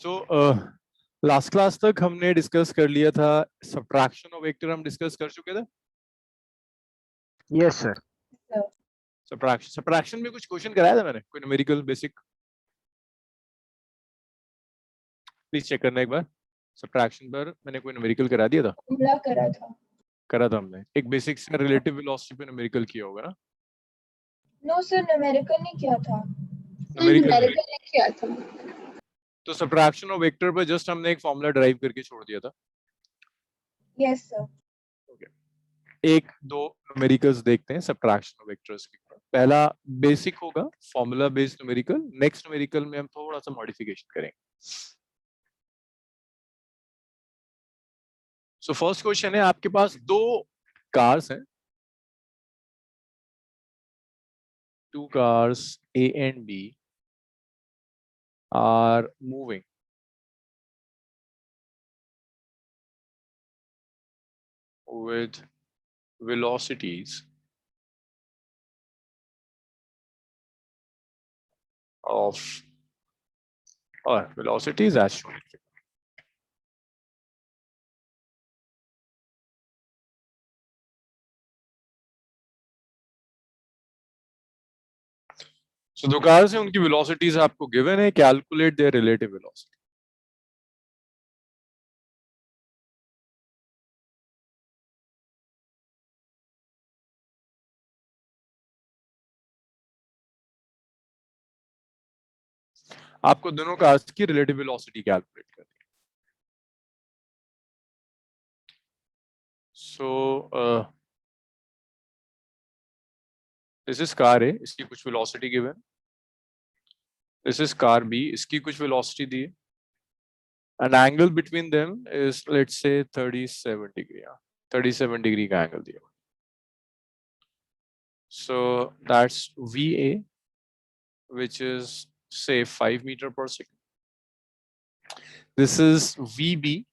So last class तक हमने discuss कर लिया था सब्ट्रैक्शन ऑफ वेक्टर, हम डिस्कस कर चुके थे। Yes sir. सब्ट्रैक्शन में कुछ क्वेश्चन कराया था मैंने, कोई न्यूमेरिकल बेसिक? प्लीज चेक करना एक बार। सब्ट्रैक्शन पर मैंने कोई न्यूमेरिकल करा दिया था? करा था हमने। एक बेसिक से रिलेटिव वेलोसिटी पे न्यूमेरिकल किया होगा ना? नो सर, न्यूमेरिकल नहीं किया था। न्यूमेरिकल नहीं किया था। तो सब्ट्रैक्शन ऑफ वेक्टर पर जस्ट हमने एक फॉर्मूला ड्राइव करके छोड़ दिया था। Yes sir. एक दो न्यूमेरिकल्स देखते हैं सब्ट्रैक्शन ऑफ वेक्टर्स के। पहला बेसिक होगा formula based numerical, next numerical में हम थोड़ा सा मॉडिफिकेशन करेंगे। सो फर्स्ट क्वेश्चन है, आपके पास दो कार्स हैं, two cars A and B are moving with velocities of velocities as shown. So दो कार्स हैं, उनकी velocities आपको given है, calculate their relative velocity. आपको दोनों कार्स की relative velocity calculate करनी है। So this is car A, इसकी कुछ velocity given. This is car B, इसकी कुछ velocity दी है. An angle between them is, let's say, 37 degree. 37 degree का angle दिया. So that's VA, which is say 5 meter per second. This is VB,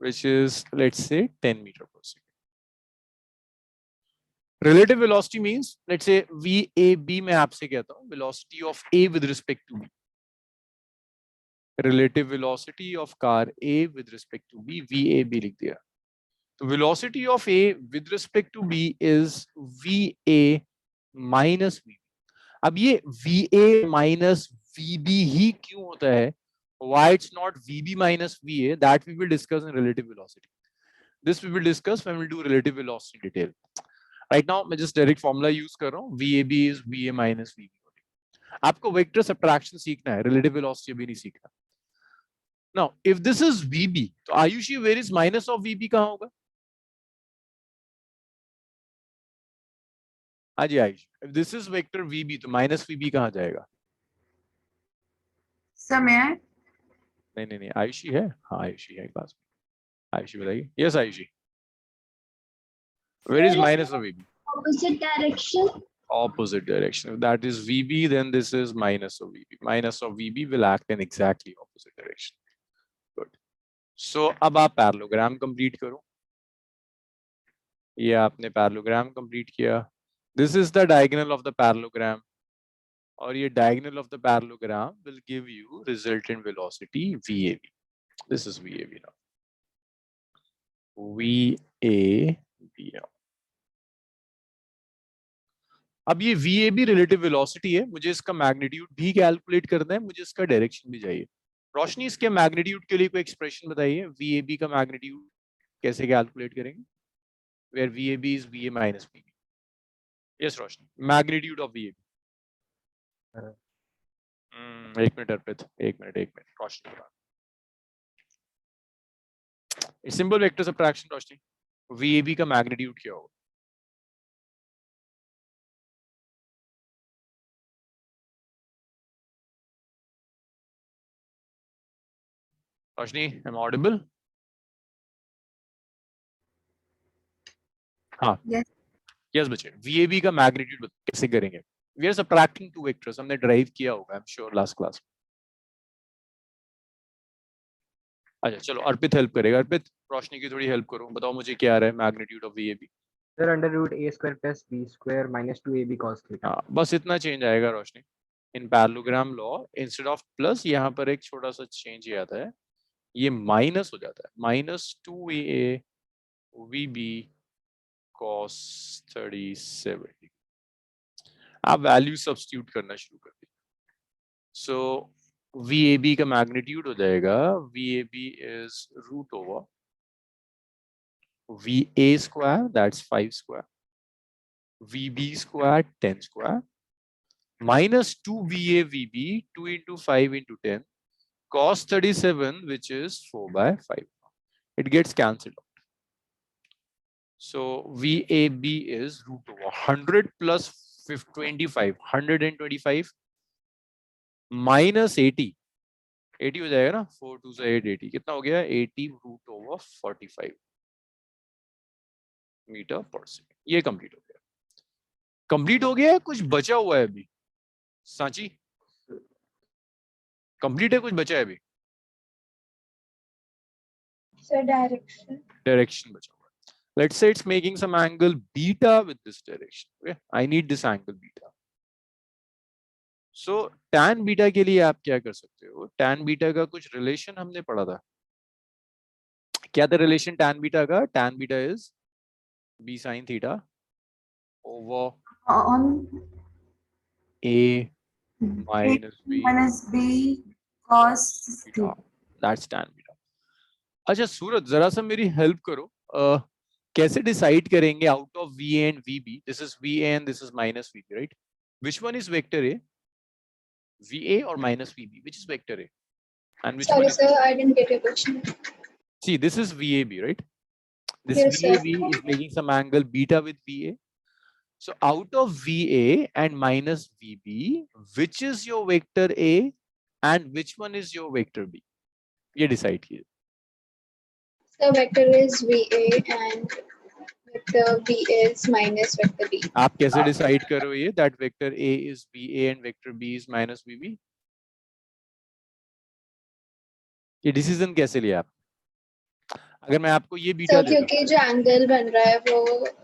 which is, let's say, 10 meter per second. Relative velocity means, let's say, VAB मैं आपसे कहता हूँ velocity of A with respect to B. Relative velocity of car A with respect to B, VAB लिख दिया. तो velocity of A with respect to B is VA minus VB. अब ये VA minus VB ही क्यों होता है? Why it's not VB minus VA? That we will discuss in relative velocity. This we will discuss when we do relative velocity detail. Right now मैं just direct formula use कर रहा हूँ. VAB is VA minus VB. आपको vector subtraction सीखना है, relative velocity अभी नहीं सीखना. Now if this is VB, तो Ayushi where is minus of VB कहाँ होगा? हाँ जी Ayush, if this is vector VB तो minus VB कहाँ जाएगा? समय नहीं आयुषी है, हाँ आयुषी है क्लास में. आयुषी बताइए. Yes Ayushi, where is minus of VB? Opposite direction. Opposite direction. If that is VB, then this is minus of VB. Minus of VB will act in exactly opposite direction. Good. So अब आप parallelogram complete करो. ये आपने parallelogram complete किया. This is the diagonal of the parallelogram. और ये diagonal of the parallelogram will give you resultant velocity VAB. This is VAB now. VAB now. अब ये VAB रिलेटिव वेलोसिटी है, मुझे इसका मैग्नीट्यूड भी कैलकुलेट करना है, मुझे इसका डायरेक्शन भी चाहिए. रोशनी, इसके मैग्नीट्यूड के लिए कोई एक्सप्रेशन बताइए. VAB का मैग्नीट्यूड कैसे कैलकुलेट करेंगे? Where VAB is VA minus VB. Yes Roshni, magnitude of VAB. एक मिनट अर्पित, एक मिनट रोशनी बता. Simple vector subtraction Roshni, VAB का मैग्नीट्यूड क्या होगा? Roshni, am I audible? हाँ यस बच्चे, VAB का मैग्नीट्यूड कैसे करेंगे? We are subtracting two vectors, हमने ड्राइव किया होगा I am sure last class. अच्छा चलो अर्पित हेल्प करेगा. अर्पित, रोशनी की थोड़ी हेल्प करो, बताओ मुझे क्या आ रहा है magnitude of VAB. Sir under root a square plus b square minus 2ab cos theta. हाँ बस इतना चेंज आएगा Roshni. In parallelogram law instead of plus यहाँ पर एक छोटा सा चेंज ये आता है, ये माइनस हो जाता है, -2a vb cos 37। आप वैल्यू सब्स्टिट्यूट करना शुरू कर दीजिए। सो VAB का मैग्नीट्यूड हो जाएगा, VAB is root over VA square, that's 5 square, VB square 10 square, minus 2VA VB 2 into 5 into 10 cos 37, which is 4 by 5. It gets cancelled out. So VAB is root over 100 plus 25, 125 minus 80, 80 हो जाएगा ना, 4 2 से 8, 80 कितना हो गया, 80 root over 45 metre पर second. ये complete हो गया, कंप्लीट हो गया है, कुछ बचा हुआ है अभी सांची, कंप्लीट है, कुछ बचा है अभी, सर डायरेक्शन। डायरेक्शन बचा हुआ है। Let's say it's making some angle beta with this direction. Okay, I need this angle beta. So tan beta के लिए आप क्या कर सकते हो, tan beta का कुछ रिलेशन हमने पढ़ा था, क्या था रिलेशन tan beta का, tan beta is b sin theta over on a minus b b cos beta. That's tan beta. अच्छा सूरज, जरा सा मेरी हेल्प करो, कैसे डिसाइड करेंगे out of VA and VB, this is VA and this is minus VB, right? Which one is vector A, VA or minus VB, which is vector A, and which one Sorry is, sir, I didn't get your question. see this is VAB, right? This Yes, sir. VAB is making some angle beta with VA. So out of VA and minus VB, which is your vector A and which one is your vector B? ये decide कीजिए। So vector is VA and vector B is minus vector B. आप कैसे decide करो ये that vector A is VA and vector B is minus VB? ये decision कैसे लिया आप? अगर मैं आपको ये बीटा सर दे दूं, क्योंकि जो एंगल बन रहा है वो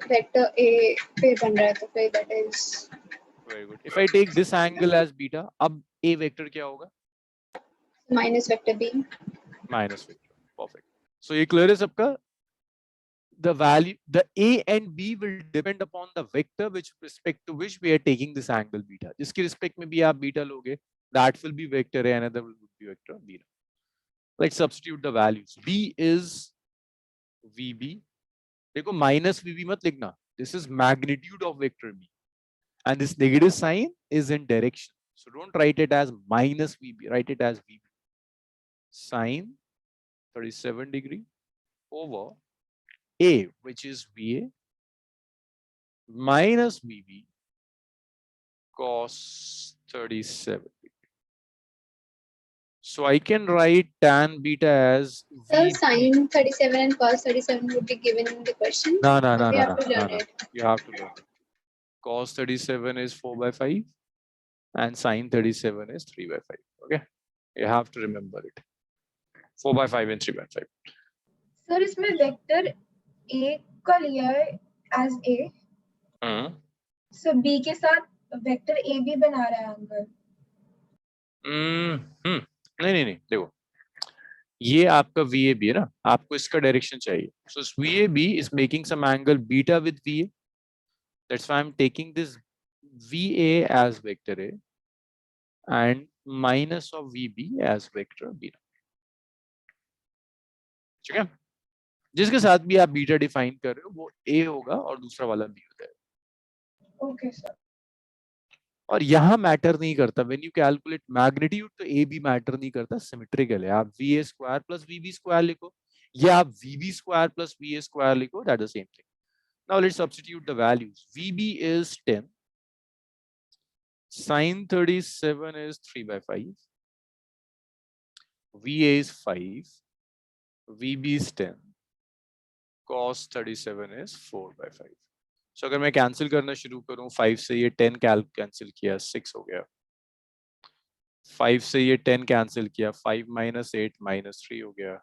वेक्टर A पे बन रहा है तो फिर that is very good. If I take this angle as beta, अब A vector क्या होगा? minus vector B. Minus vector. Perfect. So ये clear है सबका? The value, the A and B will depend upon the vector which respect to which we are taking this angle beta. जिसके respect में भी आप beta लोगे, that will be vector A, another will be vector B. Let's substitute the values. B is VB. देखो minus VB मत लिखना. This is magnitude of vector B, and this negative sign is in direction. So don't write it as minus VB. Write it as VB. Sine 37 degree over A, which is VA, minus VB cos 37 degree. So I can write tan beta as Sir, V. sin 37 and cos 37 would be given in the question. No, We have to learn it. You have to learn it. Cos 37 is 4 by 5 and sin 37 is 3 by 5. Okay, you have to remember it. 4 by 5 and 3 by 5. Sir इसमें vector A का लिया है as A, so B के साथ vector A भी बना रहा है एंगल। नहीं देखो, ये आपका VAB है ना, आपको इसका डायरेक्शन चाहिए. So VAB is making some angle beta with VA. That's why I'm taking this VA as vector A and minus of VB as vector B. ठीक है, जिसके साथ भी आप बीटा डिफाइन कर रहे हो वो A होगा और दूसरा वाला B होता है. Okay sir. और यहाँ मैटर नहीं करता, व्हेन यू कैलकुलेट मैग्नीट्यूड तो A B मैटर नहीं करता, सिमेट्रिकल है. आप VA square plus VB square लिखो या आप VB square plus VA square लिखो, that is the same thing. Now let's substitute the values. VB is 10, sin 37 is 3 by 5, VA is 5, VB is 10, cos 37 is 4 by 5. So अगर मैं cancel करना शुरू करूं, 5 से ये 10 कैंसिल किया, 6 हो गया. 5 से ये 10 कैंसिल किया, 5 minus 8 minus 3 हो गया.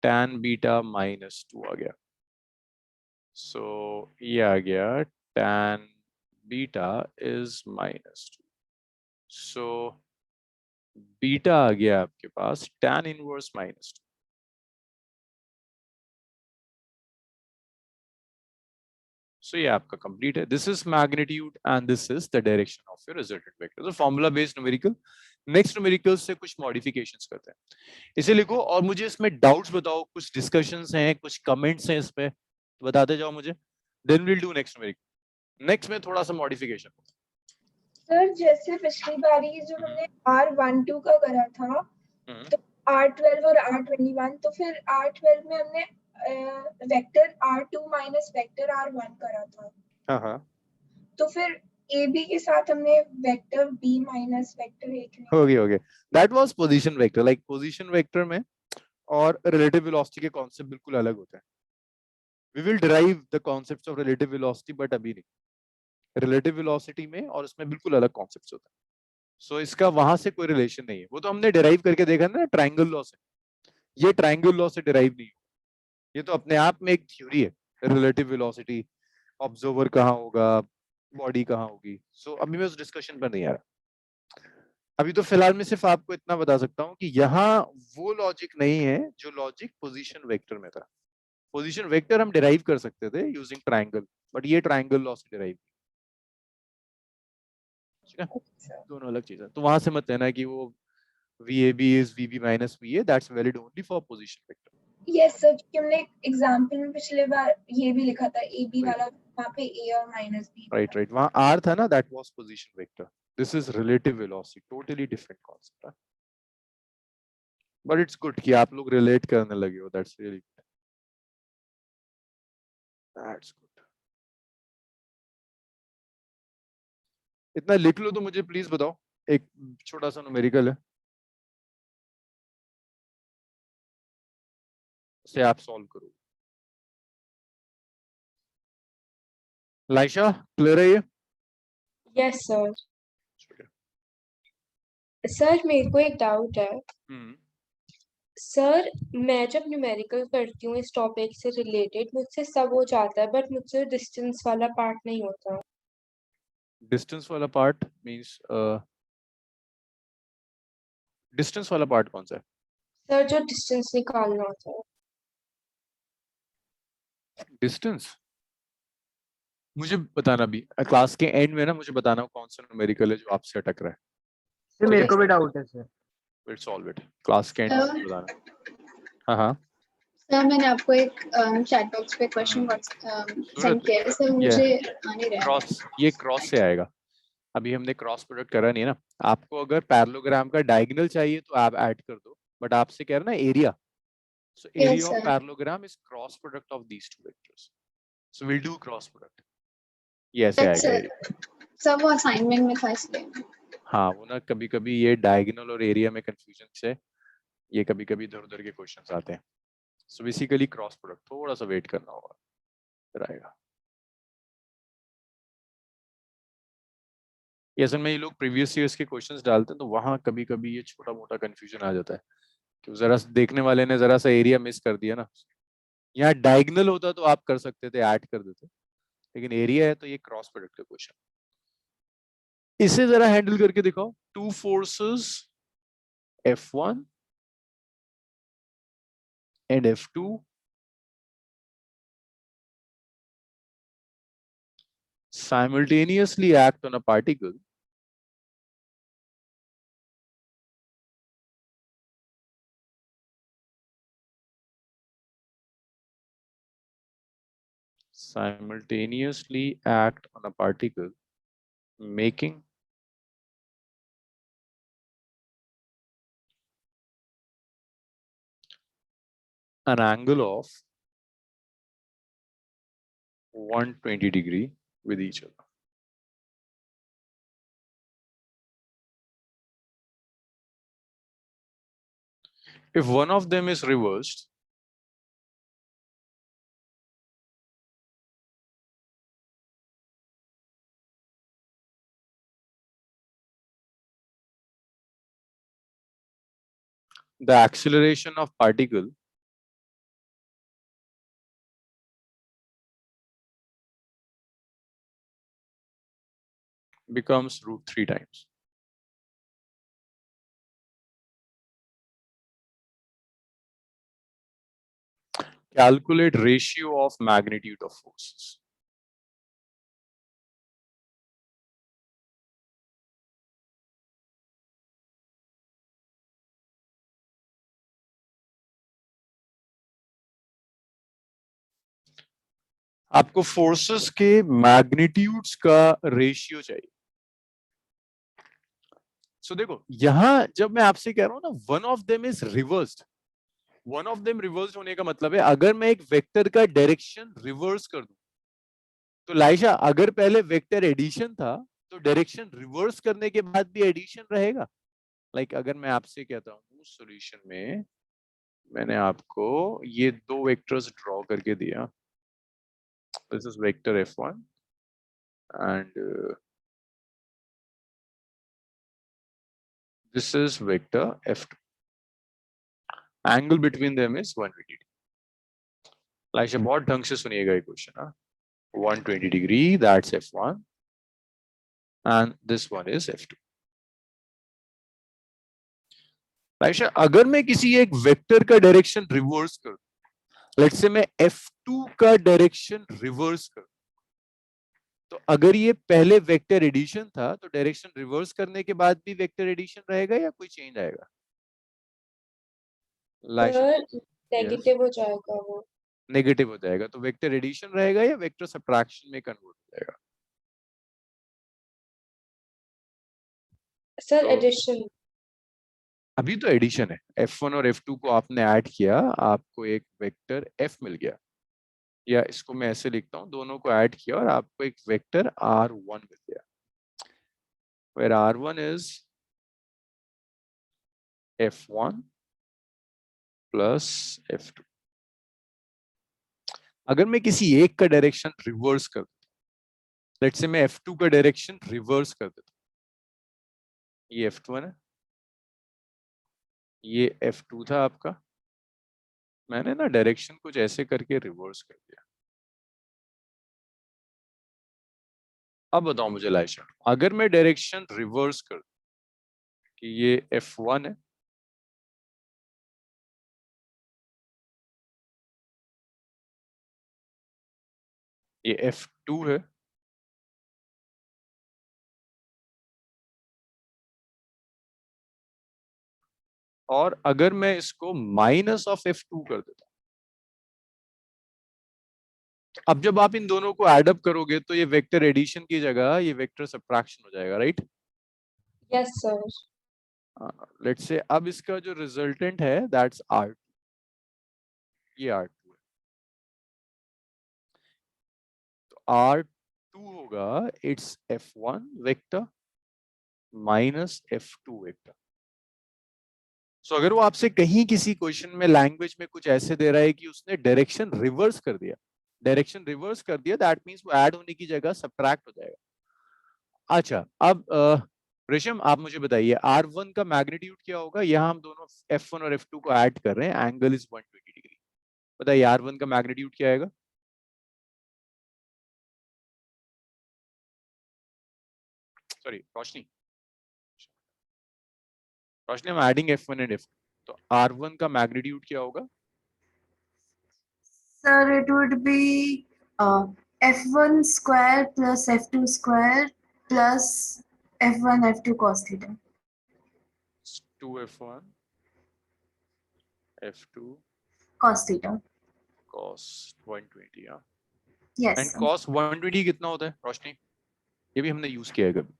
tan बीटा minus 2 आ गया. So ये आ गया tan beta is minus 2. So beta आ गया आपके पास tan इनवर्स -2। सो ये आपका कंप्लीट है। This is magnitude and this is the direction of your resultant vector. तो formula based numerical. Next numerical से कुछ मॉडिफिकेशंस करते हैं, इसे लिखो और मुझे इसमें डाउट्स बताओ, कुछ डिस्कशंस हैं, कुछ कमेंट्स हैं इस पे, तो बताते जाओ मुझे। Then will do next numerical. Next में थोड़ा सा मॉडिफिकेशन। सर जैसे पिछली बारी जो हमने R12 का करा था, तो R12 और R21, तो फिर R12 में हमने vector R2 minus vector R1 करा था। हाँ, तो फिर AB के साथ हमने vector B minus vector A हो गया। That was position vector. Like position vector में और रिलेटिव वेलोसिटी के कॉन्सेप्ट बिल्कुल अलग होते हैं। We will derive the concepts of relative velocity, but अभी नहीं। रिलेटिव वेलोसिटी में और उसमें बिल्कुल अलग कॉन्सेप्ट्स होते हैं। सो इसका वहां से कोई रिलेशन नहीं है। वो तो हमने डिराइव करके देखा ना ट्रायंगल लॉ से। ये ट्रायंगल लॉ से डिराइव नहीं हो, ये तो अपने आप में एक थ्योरी है। रिलेटिव वेलोसिटी, ऑब्जर्वर कहाँ होगा, बॉडी कहाँ होगी। सो अभी मैं उस डिस्कशन पर नहीं आ रहा। अभी तो फिलहाल मैं सिर्फ आपको इतना बता सकता हूँ कि यहाँ वो लॉजिक नहीं है जो लॉजिक पोजीशन वेक्टर में था। पोजीशन वेक्टर हम डिराइव कर सकते थे यूजिंग ट्रायंगल, बट ये ट्रायंगल लॉ से डिराइव। ठीक है, दोनों अलग चीज है। तो वहां से मत लेना कि वो VAB is VB minus VA, that's valid only for position vector. Yes sir, क्योंकि हमने एग्जाम्पल में पिछले बार ये भी लिखा था AB वाला, वहाँ पे A और माइनस B। राइट वहाँ R था ना, that was position vector. This is relative velocity, totally different concept. Huh? But it's good कि आप लोग relate करने लगे हो, that's really good. That's good. इतना लिख लो तो मुझे प्लीज बताओ, एक छोटा सा न्यूमेरिकल है, से आप सॉल्व करो। लाइशा क्लियर है ये? Yes sir. सर मेरे को एक डाउट है। सर मैं जब न्यूमेरिकल करती हूँ इस टॉपिक से रिलेटेड, मुझसे सब हो जाता है, बट मुझसे डिस्टेंस वाला पार्ट नहीं होता। डिस्टेंस वाला पार्ट मींस डिस्टेंस वाला पार्ट कौन सा है? सर जो डिस्टेंस निकालना होता है। डिस्टेंस मुझे बताना भी क्लास के एंड में ना, मुझे बताना कौन सा न्यूमेरिकल है जो आपसे अटक रहा है। सर मेरे को भी डाउट है sir. Will solve it class के एंड में बताना। हाँ सर मैंने आपको एक चैट बॉक्स पे क्वेश्चन सेंड किया है सर, मुझे आ नहीं रहा है। ये क्रॉस से आएगा। अभी हमने क्रॉस प्रोडक्ट करा नहीं है ना। आपको अगर पैरेललोग्राम का डायगोनल चाहिए तो आप ऐड कर दो, बट आपसे कह रहा ना area. So area of parallelogram is cross product of these two vectors. So will do cross product. ये ऐसे आएगा। सर वो असाइनमेंट में था इसलिए। हाँ वो ना कभी कभी ये डायगोनल और एरिया में कंफ्यूजन से ये कभी कभी इधर उधर के क्वेश्चंस आते हैं। सो बेसिकली क्रॉस प्रोडक्ट थोड़ा सा वेट करना होगा, फिर आएगा। ये असल में ये लोग प्रीवियस ईयर्स के क्वेश्चंस डालते हैं, तो वहाँ कभी कभी ये छोटा मोटा कंफ्यूजन आ जाता है कि जरा देखने वाले ने जरा सा एरिया मिस कर दिया ना। यहाँ डायगोनल होता तो आप कर सकते थे, ऐड कर देते, लेकिन एरिया है तो ये क्रॉस प्रोडक्ट का क्वेश्चन। इसे जरा हैंडल करके दिखाओ। Two forces F1 and F2 simultaneously act on a particle making an angle of 120 degree with each other. If one of them is reversed, the acceleration of particle becomes √3 times. calculate ratio of magnitude of forces. आपको forces के magnitudes का ratio चाहिए. सो देखो यहां जब मैं आपसे कह रहा हूं ना one of them is reversed, one of them reversed होने का मतलब है अगर मैं एक वेक्टर का डायरेक्शन रिवर्स कर दूं, तो लाइशा अगर पहले वेक्टर एडिशन था तो डायरेक्शन रिवर्स करने के बाद भी एडिशन रहेगा. लाइक अगर मैं आपसे कहता हूं सॉल्यूशन में मैंने आपको ये दो वेक्टर्स ड्रॉ करके दिया, this is vector f1 and this is vector f2. Angle between them is 120 degree. Laisha बहुत ढंग से सुनिएगा ये question. 120 degree, that's f1 and this one is f2. Laisha अगर मैं किसी एक वेक्टर का डायरेक्शन रिवर्स कर, लेट्स से मैं f2 का डायरेक्शन रिवर्स कर, तो अगर ये पहले वेक्टर एडिशन था तो डायरेक्शन रिवर्स करने के बाद भी वेक्टर एडिशन रहेगा या कोई चेंज आएगा? लाइशा नेगेटिव हो जाएगा वो. नेगेटिव हो जाएगा तो वेक्टर एडिशन रहेगा या वेक्टर सब्ट्रैक्शन में कन्वर्ट हो जाएगा? सर तो एडिशन. अभी तो एडिशन है, f1 और f2 को आपने ऐड किया, आपको एक वेक्टर f मिल गया, या इसको मैं ऐसे लिखता हूं दोनों को ऐड किया और आपको एक वेक्टर r1 मिल गया, where r1 is f1 plus f2. अगर मैं किसी एक का डायरेक्शन रिवर्स कर देता हूं, लेट्स से मैं f2 का डायरेक्शन रिवर्स कर देता हूं, ये f1 है, ये f2 था आपका, मैंने ना डायरेक्शन कुछ ऐसे करके रिवर्स कर दिया. अब बताओ मुझे लाइशा, अगर मैं डायरेक्शन रिवर्स कर कि ये f1 है, ये f2 है, और अगर मैं इसको माइनस ऑफ f2 कर देता हूं, तो अब जब आप इन दोनों को एडअप करोगे तो ये वेक्टर एडिशन की जगह ये वेक्टर सब्ट्रैक्शन हो जाएगा, right? Yes sir. Let's say अब इसका जो रिजल्टेंट है दैट्स r2, ये r2 है, तो r2 होगा it's f1 vector minus f2 vector. So अगर वो आपसे कहीं किसी क्वेश्चन में लैंग्वेज में कुछ ऐसे दे रहा है कि उसने डायरेक्शन रिवर्स कर दिया, डायरेक्शन रिवर्स कर दिया, दैट मींस वो ऐड होने की जगह सब्ट्रैक्ट हो जाएगा. अच्छा अब रेशम आप मुझे बताइए R1 का मैग्नीट्यूड क्या होगा? यहाँ हम दोनों F1 और F2 को ऐड कर रहे हैं, एंगल इज 120 डिग्री. बताइए R1 का मैग्नीट्यूड क्या आएगा? सॉरी रोशनी, रोशनी हम एडिंग F1 एंड F2, तो R1 का मैग्नीट्यूड क्या होगा? Sir, it would be f1 square plus f2 square plus f1 f2 cos theta. 2F1 F2 Cos theta. cos 120. हाँ, Yes. And sir. cos 120 कितना होता है रोशनी? ये भी हमने यूज किया है कभी?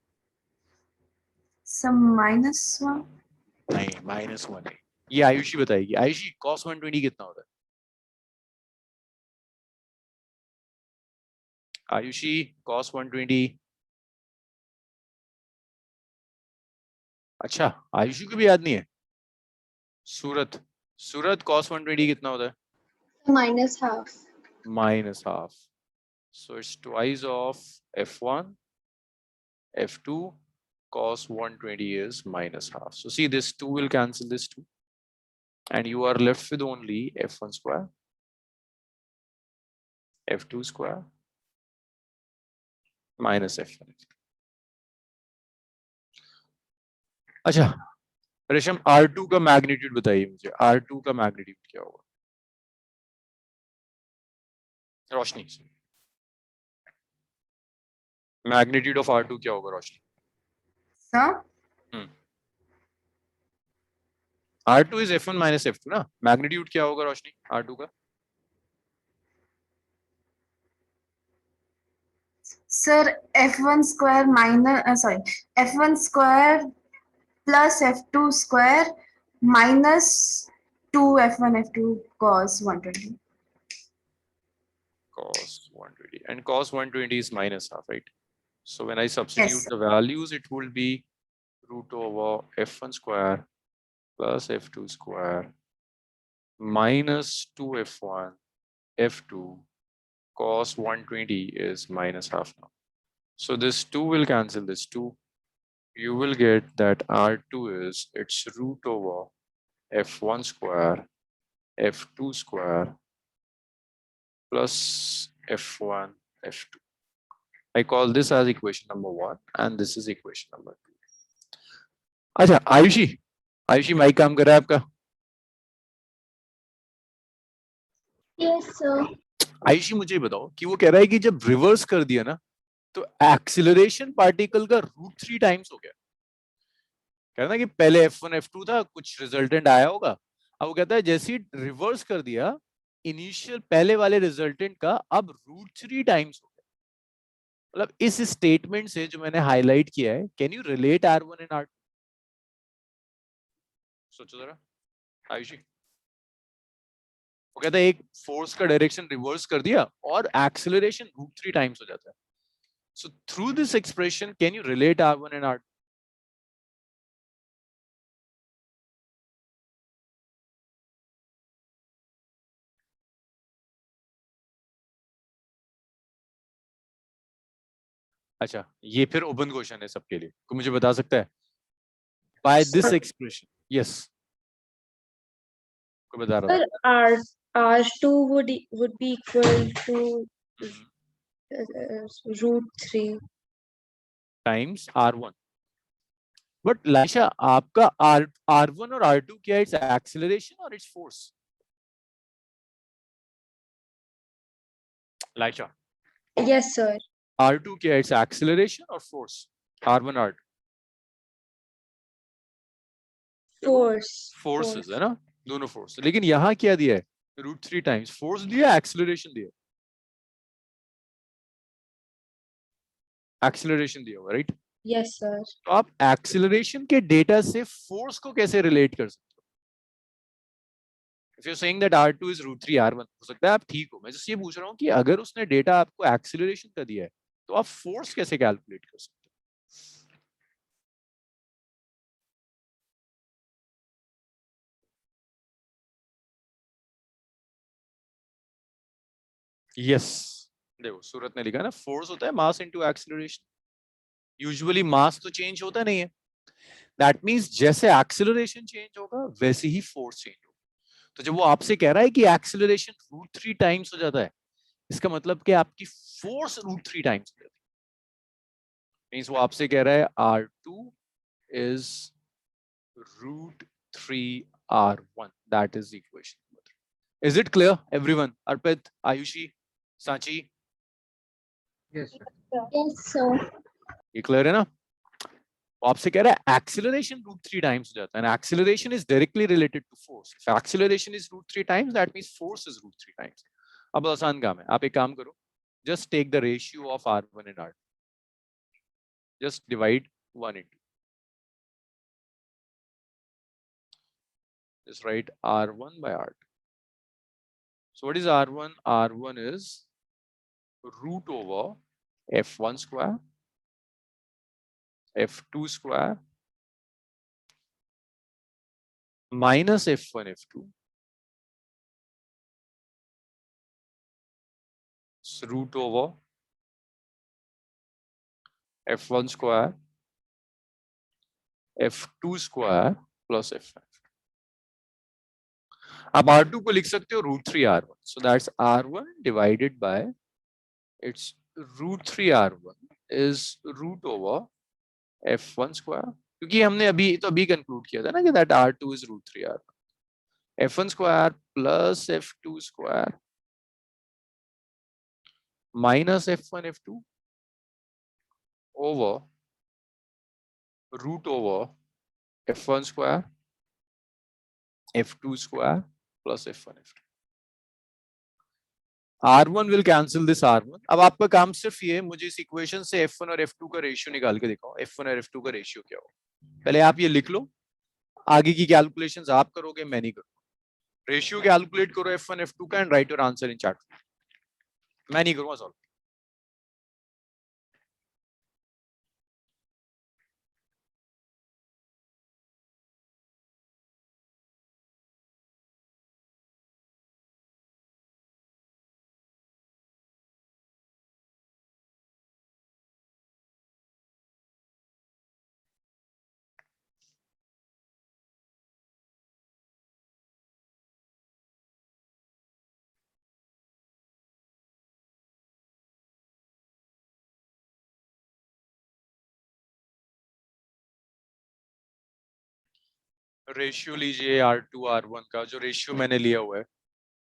Some -1. नहीं -1 है, ये आयुषी बताएगी. आयुषी cos 120 कितना होता है? आयुषी cos 120. अच्छा आयुषी को भी याद नहीं है. सूरत, सूरत cos 120 कितना होता है? minus half. Minus half. So it's twice of f1, f2, cos 120 is minus half. So see this 2 will cancel this 2 and you are left with only f1 square, f2 square minus f1. अच्छा रेशम R2 का magnitude बताइए मुझे, R2 का magnitude क्या होगा? रोशनी, magnitude of R2 क्या होगा रोशनी? Sir R2 is F1 minus F2 ना, मैग्नीट्यूड क्या होगा रोशनी R2 का? Sir F1 square minus F1 square plus F2 square minus 2 F1 F2 cos 120. Cos 120, and cos 120 is minus half, right? So when I substitute sir. the values, it will be root over F1 square plus F2 square minus 2F1 F2 cos 120 is minus half now. So this 2 will cancel this 2. You will get that R2 is its root over F1 square F2 square plus F1 F2. I call this as equation number 1 and this is equation number 2. अच्छा Ayushi mic काम कर रहा है आपका? Yes sir. Ayushi मुझे बताओ कि वो कह रहा है कि जब रिवर्स कर दिया ना तो एक्सीलरेशन पार्टिकल का √3 टाइम्स हो गया। कह रहा ना कि पहले F1 F2 था, कुछ रिजल्टेंट आया होगा, अब वो कहता है जैसे ही रिवर्स कर दिया इनिशियल पहले वाले रिजल्टेंट का अब √3 टाइम्स हो गया। मतलब इस स्टेटमेंट से जो मैंने हाईलाइट किया है, can you relate R1 and R2? सोचो जरा आयुषी। वो कहता है एक फोर्स का डायरेक्शन रिवर्स कर दिया और एक्सेलरेशन √3 टाइम्स हो जाता है। So through this expression can you relate R1 and R2? अच्छा, ये फिर ओपन क्वेश्चन है सबके लिए, कोई मुझे बता सकता है बाय दिस एक्सप्रेशन? यस, कोई बता रहा था? R2 would be equal to √3 times R1। But Laisha आपका R1 और R2 क्या है? इट्स एक्सेलरेशन और it's force? Laisha yes sir R2 क्या है? इट्स एक्सेलरेशन और फोर्स? R1 R2 फोर्सेस है ना, दोनों फोर्स। लेकिन यहाँ क्या दिया है? √3 टाइम्स फोर्स दिया, एक्सेलरेशन दिया, एक्सेलरेशन दिया हुआ, राइट? yes sir तो आप एक्सेलरेशन के डेटा से फोर्स को कैसे रिलेट कर सकते हो? If you saying that R2 is √3 R1, हो सकता है आप ठीक हो, मैं जस्ट ये पूछ रहा हूँ कि अगर उसने डेटा आपको एक्सेलरेशन का दिया है तो आप फोर्स कैसे कैलकुलेट कर सकते हो? यस, देखो सूरत ने लिखा ना, फोर्स होता है मास इनटू एक्सेलरेशन। यूजुअली मास तो चेंज होता नहीं है, दैट मींस जैसे एक्सेलरेशन चेंज होगा वैसे ही फोर्स चेंज होगा। तो जब वो आपसे कह रहा है कि एक्सेलरेशन √3 टाइम्स हो जाता है, इसका मतलब कि आपकी फोर्स √3 टाइम्स हो जाती है। मींस वो आपसे कह रहा है R2 is √3 R1, that is the equation. Is it clear everyone? Arpit, Ayushi, Sachi? Yes sir. Yes sir. ये क्लियर है ना? वो आपसे कह रहा है एक्सेलरेशन √3 टाइम्स हो जाता है, and acceleration is directly related to force. If acceleration is √3 times, that means force is √3 times. अब आसान काम है, आप एक काम करो, just take the ratio of R1 and R2, just divide 1 into, just write R1 by R2. So what is R1? R1 is root over F1 square F2 square minus F1 F2 root over F1 square F2 square plus F1। आप R2 को लिख सकते हो √3 R1, so that's R1 divided by its √3 R1 is root over F1 square, क्योंकि हमने अभी conclude किया था ना कि that R2 is √3 R1, F1 square plus F2 square minus f1 f2 over root over f1 square f2 square plus f1 f2. R1 will cancel this R1. अब आपका काम सिर्फ ये है, मुझे इस इक्वेशन से F1 और F2 का रेशियो निकाल के दिखाओ. F1 और F2 का रेशियो क्या हो. पहले आप ये लिख लो, आगे की कैलकुलेशंस आप करोगे, मैं नहीं करूंगा. रेशियो कैलकुलेट करो F1 F2 का and right your answer in chat. मैं नहीं करूंगा सॉल्व. रेशियो लीजिए R2 R1 का, जो रेशियो मैंने लिया हुआ है,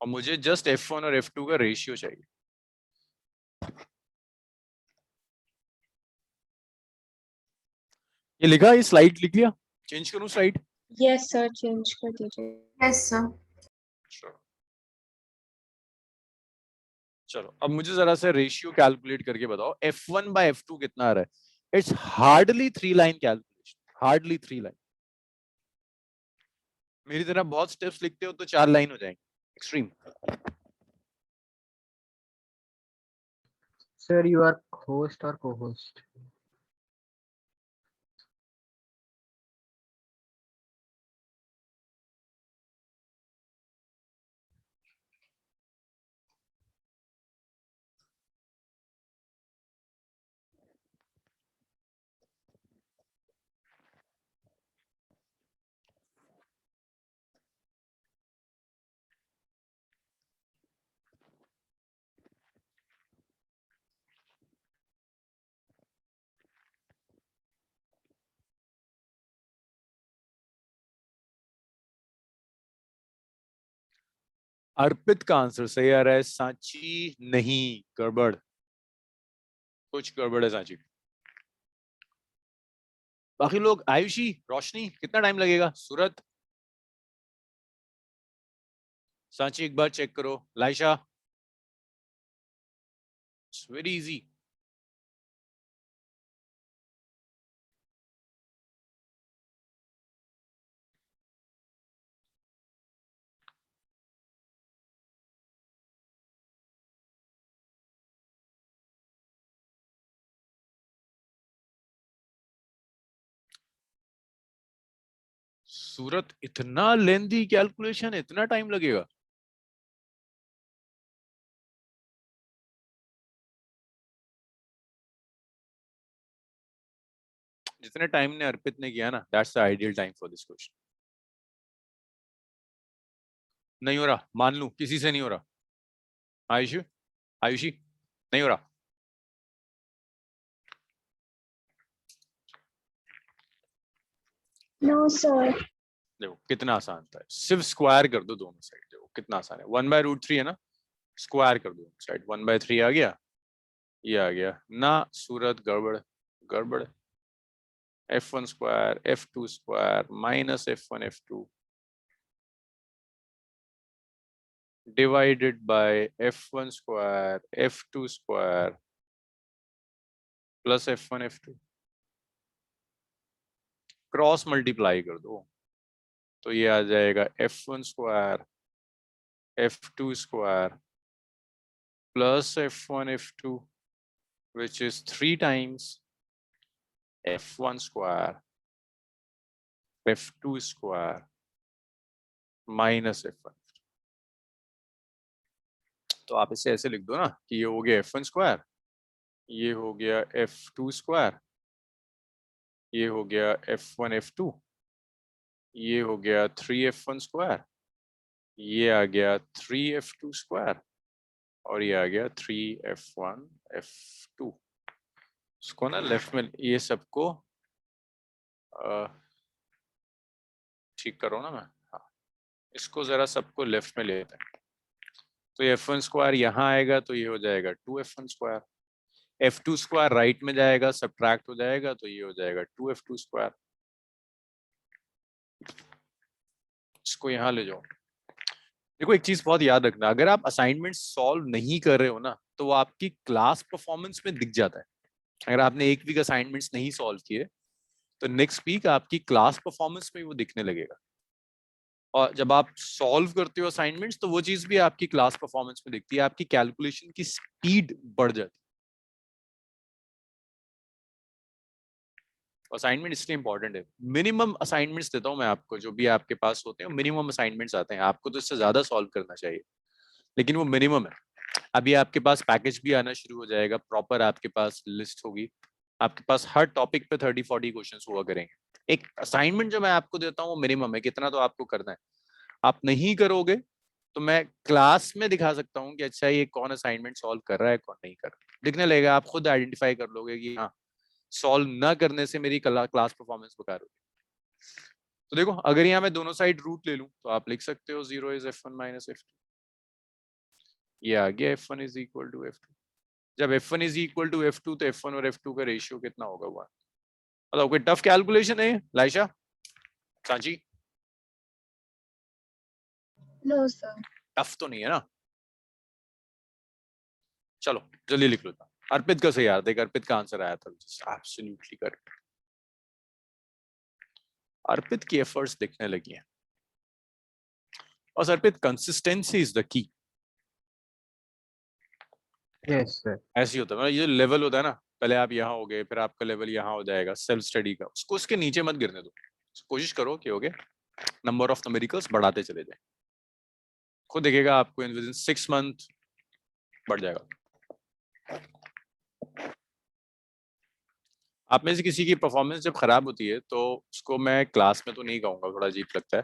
और मुझे जस्ट F1 और F2 का रेशियो चाहिए. ये लिखा, ये स्लाइड लिख लिया. चेंज करूं स्लाइड? यस सर, चेंज कर दीजिए. Yes sir. चलो अब मुझे जरा सा रेशियो कैलकुलेट करके बताओ. F1 by F2 कितना आ रहा है? It's hardly 3 line calculation. Hardly 3 line. मेरी तरह बहुत स्टेप्स लिखते हो तो 4 लाइन हो जाएंगे. Extreme. Sir, you are host or co-host? अर्पित का आंसर सही आ रहा है. सांची नहीं, गड़बड़. कुछ गड़बड़ है सांची. बाकी लोग, आयुषी, रोशनी, कितना टाइम लगेगा? सूरत, सांची एक बार चेक करो. Laisha, it's very easy. सूरत, इतना लेंथी कैलकुलेशन, इतना टाइम लगेगा? जितने टाइम ने अर्पित ने किया ना, that's the ideal time for this question. नहीं हो रहा, मान लूं किसी से नहीं हो रहा. आयुषी, आयुषी, नहीं हो रहा. No sir. देखो कितना आसान था. सिर्फ स्क्वायर कर दो दोनों साइड. देखो कितना आसान है. 1/√3 है ना, स्क्वायर कर दो साइड. 1/3 आ गया, ये आ गया ना. सूरत, गड़बड़ गड़बड़. F1 square F2 square minus F1 F2 divided by F1 square F2 square plus F1 F2. Cross multiply कर दो तो ये आ जाएगा F1 square F2 square plus F1 F2, which is 3 times F1 square F2 square minus F1. तो आप इसे ऐसे लिख दो ना कि ये हो गया F1 square, ये हो गया F2 square, ये हो गया F1 F2, ये हो गया 3F1 square, ये आ गया 3F2 square और ये आ गया 3F1 F2. इसको ना लेफ्ट में ये सबको ठीक करो ना. मैं हाँ, इसको जरा सबको लेफ्ट में ले लेते हैं. तो f1 स्क्वायर यहाँ आएगा तो ये हो जाएगा 2f1 square, f2 square right में जाएगा, सब्ट्रैक्ट हो जाएगा तो ये हो जाएगा 2f2 स्क्वायर। इसको यहाँ ले जाओ। देखो एक चीज बहुत याद रखना, अगर आप असाइनमेंट सॉल्व नहीं कर रहे हो ना तो वो आपकी क्लास परफॉर्मेंस में दिख जाता है। अगर आपने एक वीक असाइनमेंट्स नहीं सॉल्व किए तो नेक्स्ट वीक आपकी क्लास परफॉर्मेंस में वो दिखने लगेगा, और जब आप सॉल्व करते हो असाइनमेंट्स तो वो चीज भी आपकी क्लास परफॉर्मेंस में दिखती है, आपकी कैलकुलेशन की स्पीड बढ़ जाती है। असाइनमेंट इसलिए इंपॉर्टेंट है। मिनिमम असाइनमेंट्स देता हूं मैं आपको, जो भी आपके पास होते हैं मिनिमम असाइनमेंट्स आते हैं, आपको तो इससे ज्यादा सॉल्व करना चाहिए लेकिन वो मिनिमम है। अभी आपके पास पैकेज भी आना शुरू हो जाएगा, प्रॉपर आपके पास लिस्ट होगी, आपके पास हर टॉपिक पे 30-40 क्वेश्चंस हुआ करेंगे। एक असाइनमेंट जो मैं आपको देता हूँ वो मिनिमम है, कितना तो आपको करना है। आप नहीं करोगे तो मैं क्लास में दिखा सकता हूँ कि अच्छा ये कौन असाइनमेंट सॉल्व कर रहा है कौन नहीं कर रहा है, दिखने लगेगा, आप खुद आइडेंटिफाई कर लोगे कि हाँ सॉल्व ना करने से मेरी क्लास परफॉर्मेंस बेकार होगी। तो देखो अगर यहाँ मैं दोनों साइड रूट ले लूं तो आप लिख सकते हो 0 इज f1 माइनस f2, ये आ गया f1 is equal to f2। जब f1 is equal to f2 तो f1 और f2 का रेशियो कितना होगा 1। मतलब कोई टफ कैलकुलेशन है Laisha, Sanchi? No sir. Tough तो नहीं है ना? चलो जल्दी लिख लो। अर्पित का सही यार, देख अर्पित का आंसर आया था एब्सोल्युटली करेक्ट। अर्पित की एफर्ट्स दिखने लगी हैं। और Arpit consistency is the key. Yes sir. ऐसे ही होता है, मतलब ये लेवल होता है ना, पहले आप यहाँ हो गए फिर आपका लेवल यहाँ हो जाएगा सेल्फ स्टडी का, उसको उसके नीचे मत गिरने दो। कोशिश करो कि हो गए नंबर ऑफ न्यूमेरिकल्स बढ़ाते चले जाए, खुद देखेगा आपको इन विदिन 6 मंथ बढ़ जाएगा। आप में से किसी की परफॉर्मेंस जब खराब होती है तो उसको मैं क्लास में तो नहीं कहूंगा, थोड़ा अजीब लगता है,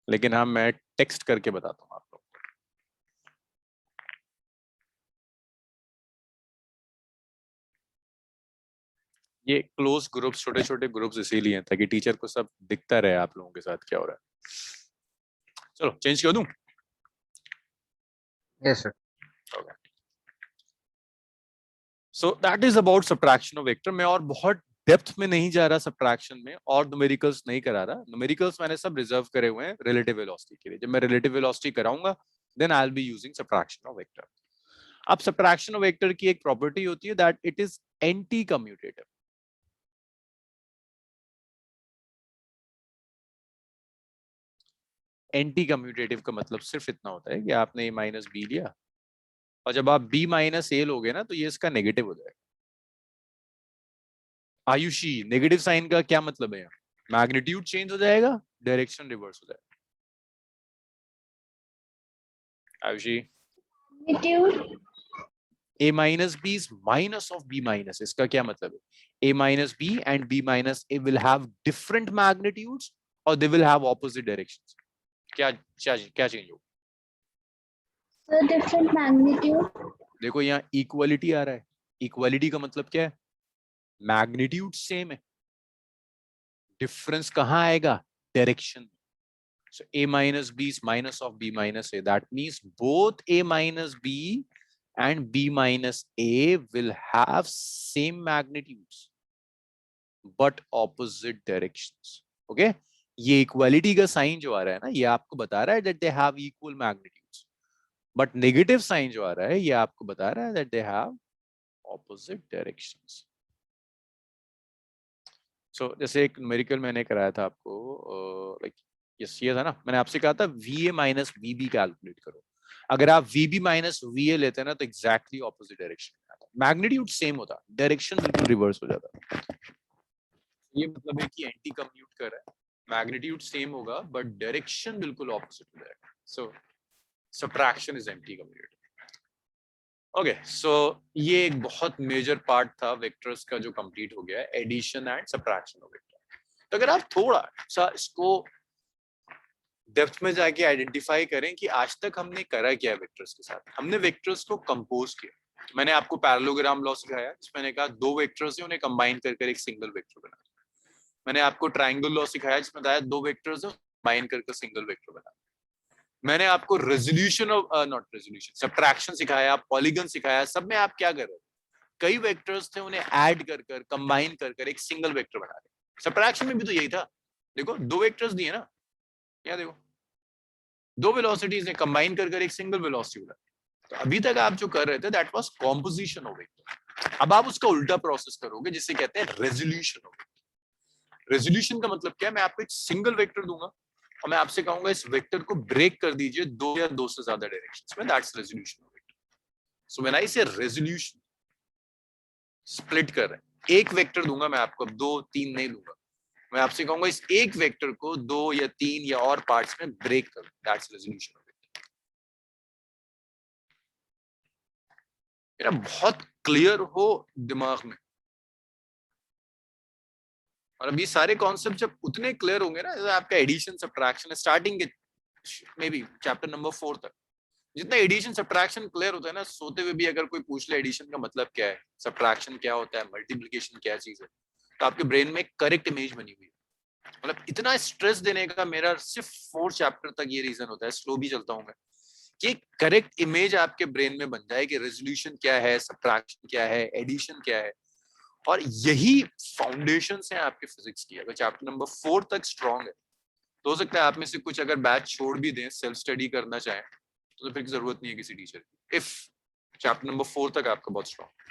लेकिन हाँ मैं टेक्स्ट करके बताता हूँ आप लोग को। ये क्लोज ग्रुप्स, छोटे छोटे ग्रुप्स इसीलिए हैं ताकि टीचर को सब दिखता रहे आप लोगों के साथ क्या हो रहा है। चलो चेंज कर दूं? Yes sir. So that is about subtraction of vector. मैं और बहुत डेप्थ में नहीं जा रहा सब्ट्रैक्शन में, और न्यूमेरिकल्स नहीं करा रहा। न्यूमेरिकल्स मैंने सब रिजर्व करे हुए हैं रिलेटिव वेलोसिटी के लिए। जब मैं रिलेटिव वेलोसिटी कराऊंगा then I will be using subtraction of vector. अब सब्ट्रैक्शन ऑफ वेक्टर की एक प्रॉपर्टी होती है that it is anti commutative. Anti commutative का मतलब सिर्फ इतना होता है कि आपने ए माइनस बी लिया और जब आप बी माइनस ए लोगे ना तो ये इसका नेगेटिव हो जाएगा। आयुषी, नेगेटिव साइन का क्या मतलब है? मैग्नीट्यूड चेंज हो जाएगा, डायरेक्शन रिवर्स हो जाएगा। Ayushi, a minus b is minus of b minus, इसका क्या मतलब है? a minus b and b minus a will have different magnitudes or they will have opposite directions. क्या चेंज हो? Sir different magnitude. देखो यहाँ इक्वलिटी आ रहा है, इक्वलिटी का मतलब क्या है? मैग्नीट्यूड सेम है, डिफरेंस कहाँ आएगा? Direction. So a minus b is minus of b minus a. That means both a minus b and b minus a will have same magnitudes but opposite directions. Okay? ये equality का sign जो आ रहा है ना, ये आपको बता रहा है that they have equal magnitudes. But negative sign जो आ रहा है ये आपको बता रहा है that they have opposite directions. So जैसे एक न्यूमेरिकल मैंने कराया था आपको, लाइक यस ये था ना, मैंने आपसे कहा था VA माइनस VB कैलकुलेट करो। अगर आप VB माइनस VA लेते हैं ना तो एग्जैक्टली ऑपोजिट डायरेक्शन में आता है। मैग्नीट्यूड सेम होता, डायरेक्शन बिल्कुल रिवर्स हो जाता। ये मतलब है कि एंटी कम्यूट कर रहा है, मैग्नीट्यूड सेम होगा बट डायरेक्शन बिल्कुल ऑपोजिट हो जाएगा। So subtraction is anti commute. Okay, so ये एक बहुत मेजर पार्ट था वेक्टर्स का जो कंप्लीट हो गया है, addition and subtraction of vector. तो अगर आप थोड़ा सा इसको डेप्थ में जाके आइडेंटिफाई करें कि आज तक हमने करा क्या है वेक्टर्स के साथ। हमने वेक्टर्स को कंपोज किया, मैंने आपको पैरेललोग्राम लॉ सिखाया जिसमें मैंने कहा दो वेक्टर्स हैं उन्हें कंबाइन कर एक सिंगल वेक्टर बना। मैंने आपको ट्रायंगल लॉ सिखाया जिसमें बताया दो वेक्टर्स हैं कंबाइन करके सिंगल वेक्टर बना। मैंने आपको resolution of not resolution subtraction सिखाया, पॉलीगन सिखाया, सब में आप क्या कर रहे हो? कई वेक्टर्स थे, उन्हें ऐड कर कर कंबाइन कर कर एक सिंगल वेक्टर बना रहे। सब्ट्रैक्शन में भी तो यही था। देखो दो वेक्टर्स दिए ना, क्या देखो दो वेलोसिटीज ने कंबाइन कर कर एक सिंगल वेलोसिटी बना। तो अभी तक आप जो कर रहे थे that was composition of vector. अब आप उसका उल्टा प्रोसेस करोगे जिसे कहते हैं रेजोल्यूशन ऑफ वेक्टर। रेजोल्यूशन का मतलब क्या है? मैं आपको एक सिंगल वेक्टर दूंगा और मैं आपसे कहूंगा इस वेक्टर को ब्रेक कर दीजिए दो या दो से ज्यादा डायरेक्शंस में, that's resolution of vector. So when I से रेजोल्यूशन, स्प्लिट कर रहे हैं, एक वेक्टर दूंगा मैं आपको, अब दो तीन नहीं दूंगा, मैं आपसे कहूंगा इस एक वेक्टर को दो या तीन या और पार्ट्स में ब्रेक करो, दैट्स रेजोल्यूशन ऑफ वेक्टर। मेरा बहुत क्लियर हो दिमाग में। और अभी सारे कॉन्सेप्ट जब उतने क्लियर होंगे ना, जैसे आपका एडिशन सब्ट्रैक्शन स्टार्टिंग के मे बी चैप्टर नंबर 4 तक, जितना एडिशन सब्ट्रैक्शन क्लियर होता है ना, सोते हुए भी अगर कोई पूछ ले एडिशन का मतलब क्या है, सब्ट्रैक्शन क्या होता है, मल्टीप्लिकेशन क्या चीज है, तो आपके ब्रेन में करेक्ट इमेज बनी हुई है। मतलब इतना स्ट्रेस देने का मेरा सिर्फ 4 चैप्टर तक ये रीजन होता है, स्लो भी चलता हूँ मैं, कि करेक्ट इमेज आपके ब्रेन में बन जाए कि रेजोल्यूशन क्या है, सब्ट्रैक्शन क्या है, एडिशन क्या है। और यही फाउंडेशंस हैं आपके फिजिक्स की। अगर चैप्टर नंबर 4 तक स्ट्रांग है तो हो सकता है आप में से कुछ अगर बैच छोड़ भी दें, सेल्फ स्टडी करना चाहें, तो फिर जरूरत नहीं है किसी टीचर की, इफ चैप्टर नंबर 4 तक आपका बहुत स्ट्रांग।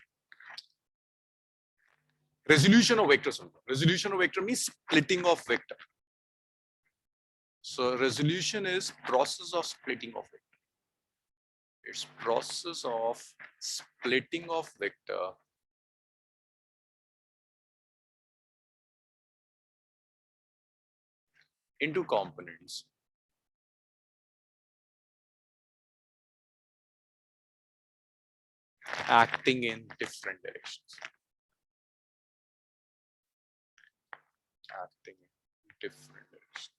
Resolution of vector सुनो। Resolution of vector means splitting of vector. So resolution is process of splitting of vector. It's process of splitting of vector into components. Acting in different directions. Acting in different directions.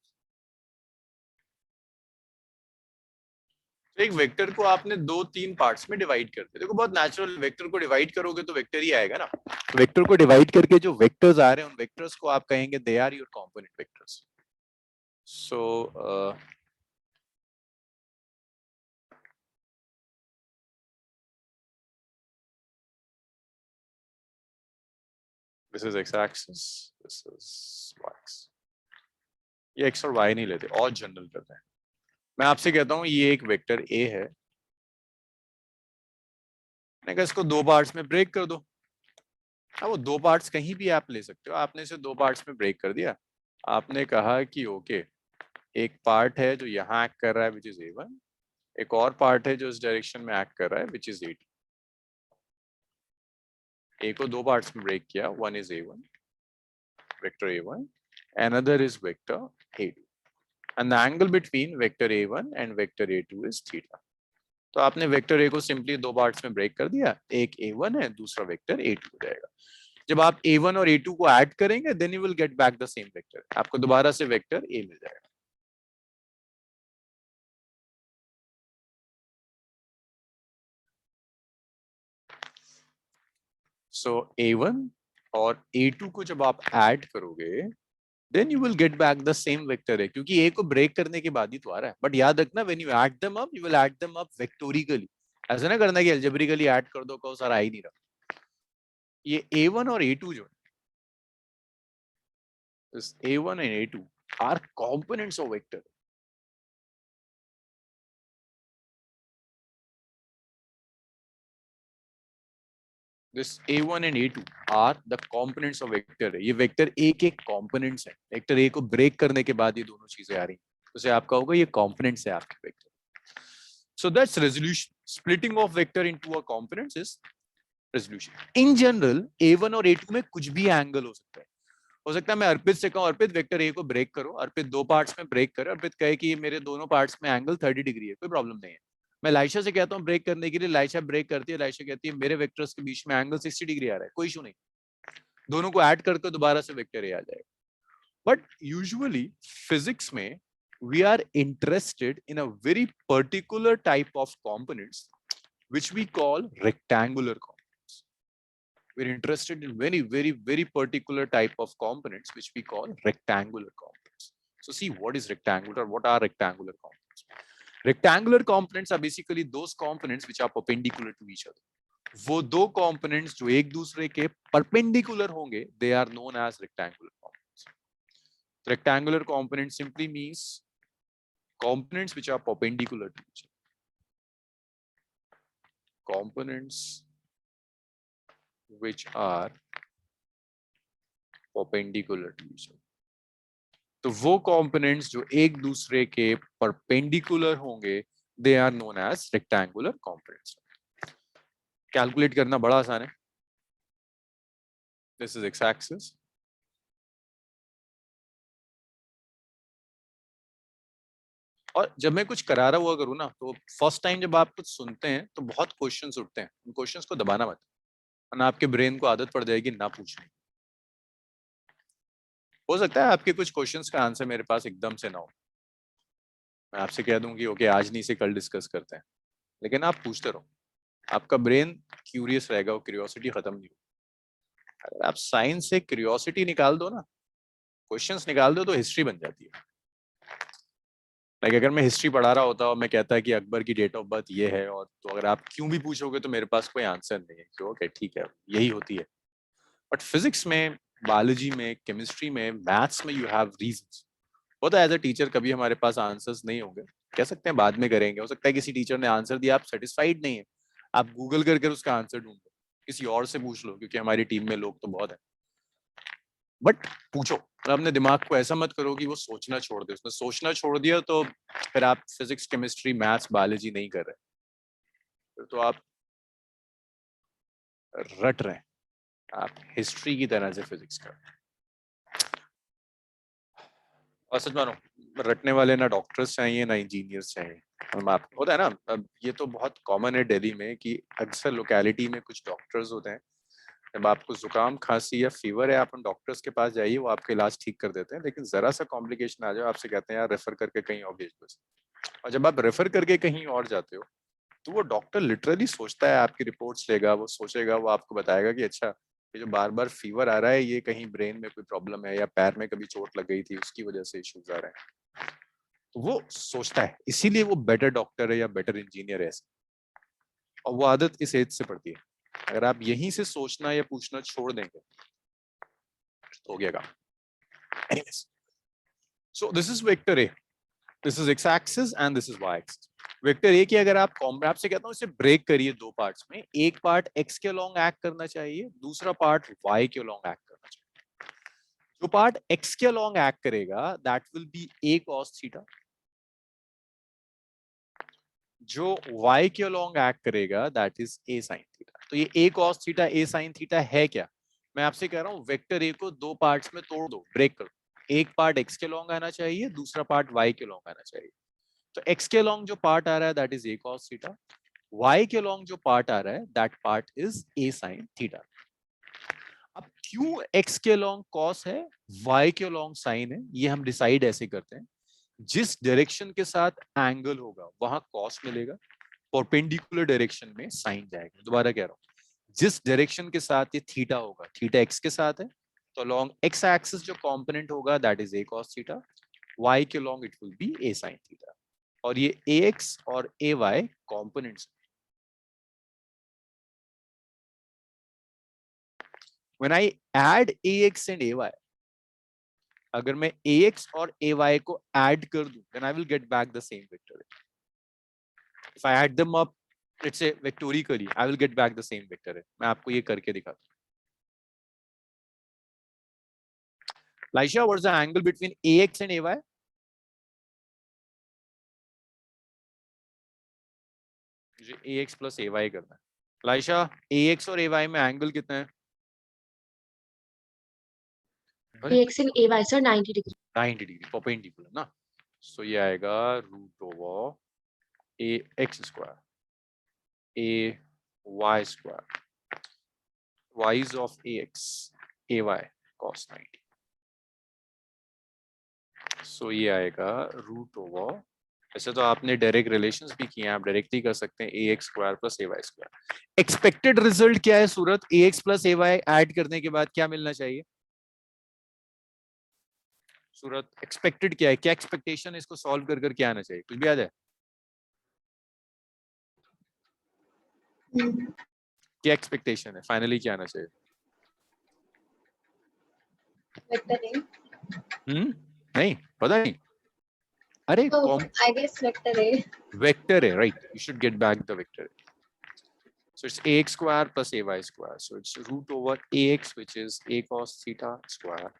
तो एक vector को आपने दो तीन parts में divide कर दिया। देखो बहुत नेचुरल, वेक्टर को डिवाइड करोगे तो वेक्टर ही आएगा ना। वेक्टर को डिवाइड करके जो वेक्टर्स आ रहे हैं उन वेक्टर्स को आप कहेंगे they are your component vectors. So this is x-axis, this is y-axis. ये x और y नहीं लेते, और जनरल करते हैं। मैं आपसे कहता हूँ ये एक वेक्टर a है, मैं कहा इसको दो पार्ट्स में ब्रेक कर दो। अब वो दो पार्ट्स कहीं भी आप ले सकते हो, आपने इसे दो पार्ट्स में ब्रेक कर दिया। आपने कहा कि ओके, एक पार्ट है जो यहाँ एक्ट कर रहा है विच इज a1, एक और पार्ट है जो इस डायरेक्शन में एक्ट कर रहा है विच इज a2। a को दो पार्ट्स में ब्रेक किया, one is a1, vector a1, another is vector a2, and the angle between vector a1 and vector a2 is theta. तो आपने वेक्टर a को सिंपली दो पार्ट्स में ब्रेक कर दिया, एक a1 है, दूसरा वेक्टर a2 हो जाएगा। जब आप a1 और a2 को ऐड करेंगे then you will get back the same vector, आपको दोबारा से वेक्टर a मिल जाएगा। सो a1 और a2 को जब आप ऐड करोगे then you will get back the same vector है, क्योंकि a को ब्रेक करने के बाद ही तो आ रहा है। बट याद रखना when you add them up you will add them up vectorically, ऐसा ना करना कि algebraically ऐड कर दो, कहो सारा आ ही नहीं रहा। ये a1 और a2 जो this a1 and a2 are components of vector। This a1 and a2 are the components of vector है। ये वेक्टर a के components है, वेक्टर a को ब्रेक करने के बाद ये दोनों चीजें आ रही हैं, उसे आप कहोगे ये components है आपके vector. So that's resolution. Splitting of vector into a components is resolution. In general, a1 और a2 में कुछ भी एंगल हो सकता है। हो सकता है मैं अर्पित से कहूँ अर्पित वेक्टर a को ब्रेक करो, अर्पित दो पार्ट्स में ब्रेक करे, अर्पित कहे कि ये मेरे दोनों पार्ट्स में एंगल 30 डिग्री है, कोई प्रॉब्लम नहीं है। मैं लाइशा से कहता हूँ ब्रेक करने के लिए, लाइशा ब्रेक करती है, लाइशा कहती है मेरे वेक्टर्स के बीच में एंगल 60 डिग्री आ रहा है, कोई इशू नहीं, दोनों को ऐड करके दोबारा से वेक्टर a आ जाएगा। बट यूजुअली फिजिक्स में we are interested in a very particular type of components which we call rectangular components. We're interested in very particular type of components which we call rectangular components. So see, what is rectangular? What are rectangular components? Rectangular components are basically those components which are perpendicular to each other. वो दो components जो एक दूसरे के perpendicular होंगे, they are known as rectangular components. Rectangular component simply means components which are perpendicular to each other. Components which are perpendicular to each other. तो वो components जो एक दूसरे के perpendicular होंगे, they are known as rectangular components. Calculate करना बड़ा आसान है. This is x-axis. और जब मैं कुछ करा रहा हुआ करूँ ना, तो फर्स्ट टाइम जब आप कुछ सुनते हैं तो बहुत क्वेश्चंस उठते हैं. उन क्वेश्चंस को दबाना मत, वरना आपके ब्रेन को आदत पड़ जाएगी ना पूछने. हो सकता है आपके कुछ क्वेश्चंस का आंसर मेरे पास एकदम से ना हो. मैं आपसे कह दूं कि ओके आज नहीं से कल डिस्कस करते हैं, लेकिन आप पूछते रहो. आपका ब्रेन क्यूरियस रहेगा, वो क्यूरियोसिटी खत्म नहीं होगी. अगर आप साइंस से क्यूरियोसिटी निकाल दो ना, क्वेश्चंस निकाल दो, तो हिस्ट्री बन जाती है. लाइक अगर मैं हिस्ट्री पढ़ा रहा होता और मैं कहता है कि अकबर की डेट ऑफ बर्थ ये है, और तो अगर आप क्यों भी पूछोगे तो मेरे पास कोई आंसर नहीं है कि ओके ठीक है यही होती है. बट फिजिक्स में, बायोलॉजी में, केमिस्ट्री में, मैथ्स में यू हैव रीजंस. वो तो एज अ टीचर कभी हमारे पास आंसर्स नहीं होंगे, कह सकते हैं बाद में करेंगे. हो सकता है किसी टीचर ने आंसर दिया, आप सेटिस्फाइड नहीं है, आप गूगल कर उसका आंसर ढूंढ लो, किसी और से पूछ लो, क्योंकि हमारी टीम में लोग तो बहुत है. बट पूछो, और अपने दिमाग को ऐसा मत करो कि वो सोचना छोड़ दे. उसने सोचना छोड़ दिया तो फिर आप फिजिक्स, केमिस्ट्री, मैथ्स, बायोलॉजी नहीं कर रहे, फिर तो आप रट रहे हैं. आप हिस्ट्री की तरह से फिजिक्स कर रहे हैं. और सच मानो, रटने वाले ना डॉक्टर्स चाहिए ना इंजीनियर्स चाहिए. हम आप होता है ना, अब ये तो बहुत कॉमन है दिल्ली में कि अक्सर लोकेलिटी में कुछ डॉक्टर्स होते हैं, जब आपको जुकाम, खांसी या फीवर है, आप उन डॉक्टर्स के पास जाइए, वो आपका इलाज ठीक कर देते हैं. लेकिन जरा सा कॉम्प्लिकेशन आ जाए, आपसे कहते हैं यार रेफर करके कहीं और भेज दो. और जब आप रेफर करके कहीं और जाते हो, तो वो डॉक्टर लिटरली सोचता है, आपकी रिपोर्ट्स लेगा, वो सोचेगा, वो आपको बताएगा कि अच्छा ये जो बार बार फीवर आ रहा है, ये कहीं ब्रेन में कोई प्रॉब्लम है, या पैर में कभी चोट लग गई थी उसकी वजह से इश्यूज आ रहे हैं. तो वो सोचता है, इसीलिए वो बेटर डॉक्टर है या बेटर इंजीनियर है. और वो आदत इस एज से पड़ती है. अगर आप यहीं से सोचना या पूछना छोड़ देंगे तो हो गया काम. Anyways, so this is vector A, this is x-axis and this is y-axis. Vector A की अगर आप आपसे कहता हूँ इसे ब्रेक करिए दो पार्ट्स में. एक पार्ट x के अलोंग एक्ट करना चाहिए, दूसरा पार्ट y के अलोंग एक्ट करना चाहिए. जो पार्ट x के अलोंग एक्ट करेगा that will be a cos theta. जो y के अलोंग एक्ट करेगा that is a sin theta. तो ये a cos theta, a sin theta है क्या? मैं आपसे कह रहा हूँ वेक्टर ए को दो पार्ट्स में तोड़ दो, ब्रेक कर दो. एक पार्ट x के अलोंग आना चाहिए, दूसरा पार्ट y के अलोंग आना चाहिए. तो x के अलोंग जो पार्ट आ रहा है that is a cos theta. y के अलोंग जो पार्ट आ रहा है that part is a sin theta. अब क्यों x के अलोंग cos है, y के अलोंग sin है, ये हम डिसाइड ऐसे करते हैं. जिस डायरेक्शन के साथ एंगल होगा वहां cos मिलेगा, परपेंडिकुलर डायरेक्शन में sin जाएगा. दोबारा कह रहा हूं, जिस डायरेक्शन के साथ ये थीटा होगा, थीटा x के साथ है, तो अलोंग x एक्सिस जो कंपोनेंट होगा that is a cos theta. y के along it will B a sin theta. और ये ax और ay components. When I add ax and ay, अगर मैं ax और ay को ऐड कर दूं, then I will get back the same vector. If I add them up, let's say vectorically, I will get back the same vector. मैं आपको ये करके दिखाता हूँ. Laisha, what's the angle between ax and ay? मुझे ax plus ay करना है. Laisha, ax और ay में एंगल कितना है? ax and ay sir 90 degree. 90 degree perpendicular ना. सो ये आएगा root over ax square ay square y's of ax ay cos 90. सो ये आएगा रूट ओवर, ऐसे तो आपने डायरेक्ट रिलेशंस भी किए हैं, आप डायरेक्टली कर सकते हैं ax square plus ay square. Expected result क्या है सूरत? ax प्लस ay ऐड करने के बाद क्या मिलना चाहिए सूरत? एक्सपेक्टेड क्या है, क्या एक्सपेक्टेशन, इसको सॉल्व कर क्या आना चाहिए? कुछ भी आ जाए. क्या एक्सपेक्टेशन है, फाइनली क्या आना चाहिए? Vector A. नहीं पता नहीं, अरे I guess vector A. vector A, right? You should get back the vector A. So it's ax square plus ay square. So it's root over ax, which is a cos theta square,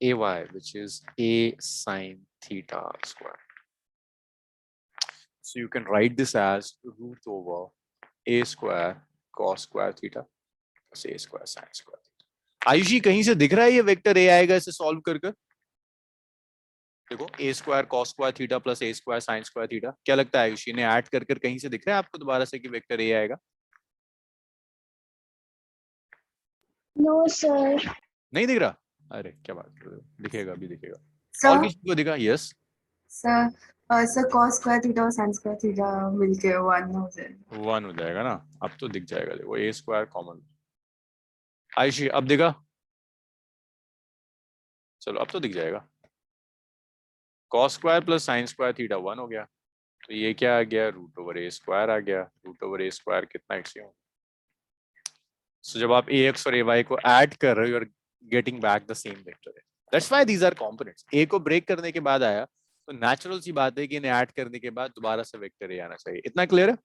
ay, which is a sin theta square. So you can write this as root over a square cos square theta plus a square sin square theta. Ayushi कहीं से दिख रहा है ये vector a आएगा इसे solve कर कर? देखो a square cos square theta plus a square sin square theta, क्या लगता है आयुषी ने ऐड कर कर कहीं से दिख रहा है आपको दोबारा से कि वेक्टर a आएगा? No sir. नहीं दिख रहा? अरे क्या बात कर रहे हो, दिखेगा, अभी दिखेगा। सर और किसी को दिखा? Yes sir cos square theta और sin स्क्वायर थीटा मिलके 1 हो जाएगा। 1 हो जाएगा ना, अब तो दिख जाएगा। देखो a स्क्वायर कॉमन, आयुषी अब दिखा? चलो अब तो दिख जाएगा। cos square plus sin square theta 1 हो गया, तो ये क्या आ गया, रूट ओवर a स्क्वायर आ गया। रूट ओवर a स्क्वायर कितना एक्सियम। सो जब आप ax और ay को ऐड कर रहे हो, you are getting back the same vector. That's why these are components. a को ब्रेक करने के बाद आया तो नेचुरल सी बात है कि इन्हें ऐड करने के बाद दोबारा से वेक्टर a आना चाहिए। इतना क्लियर है?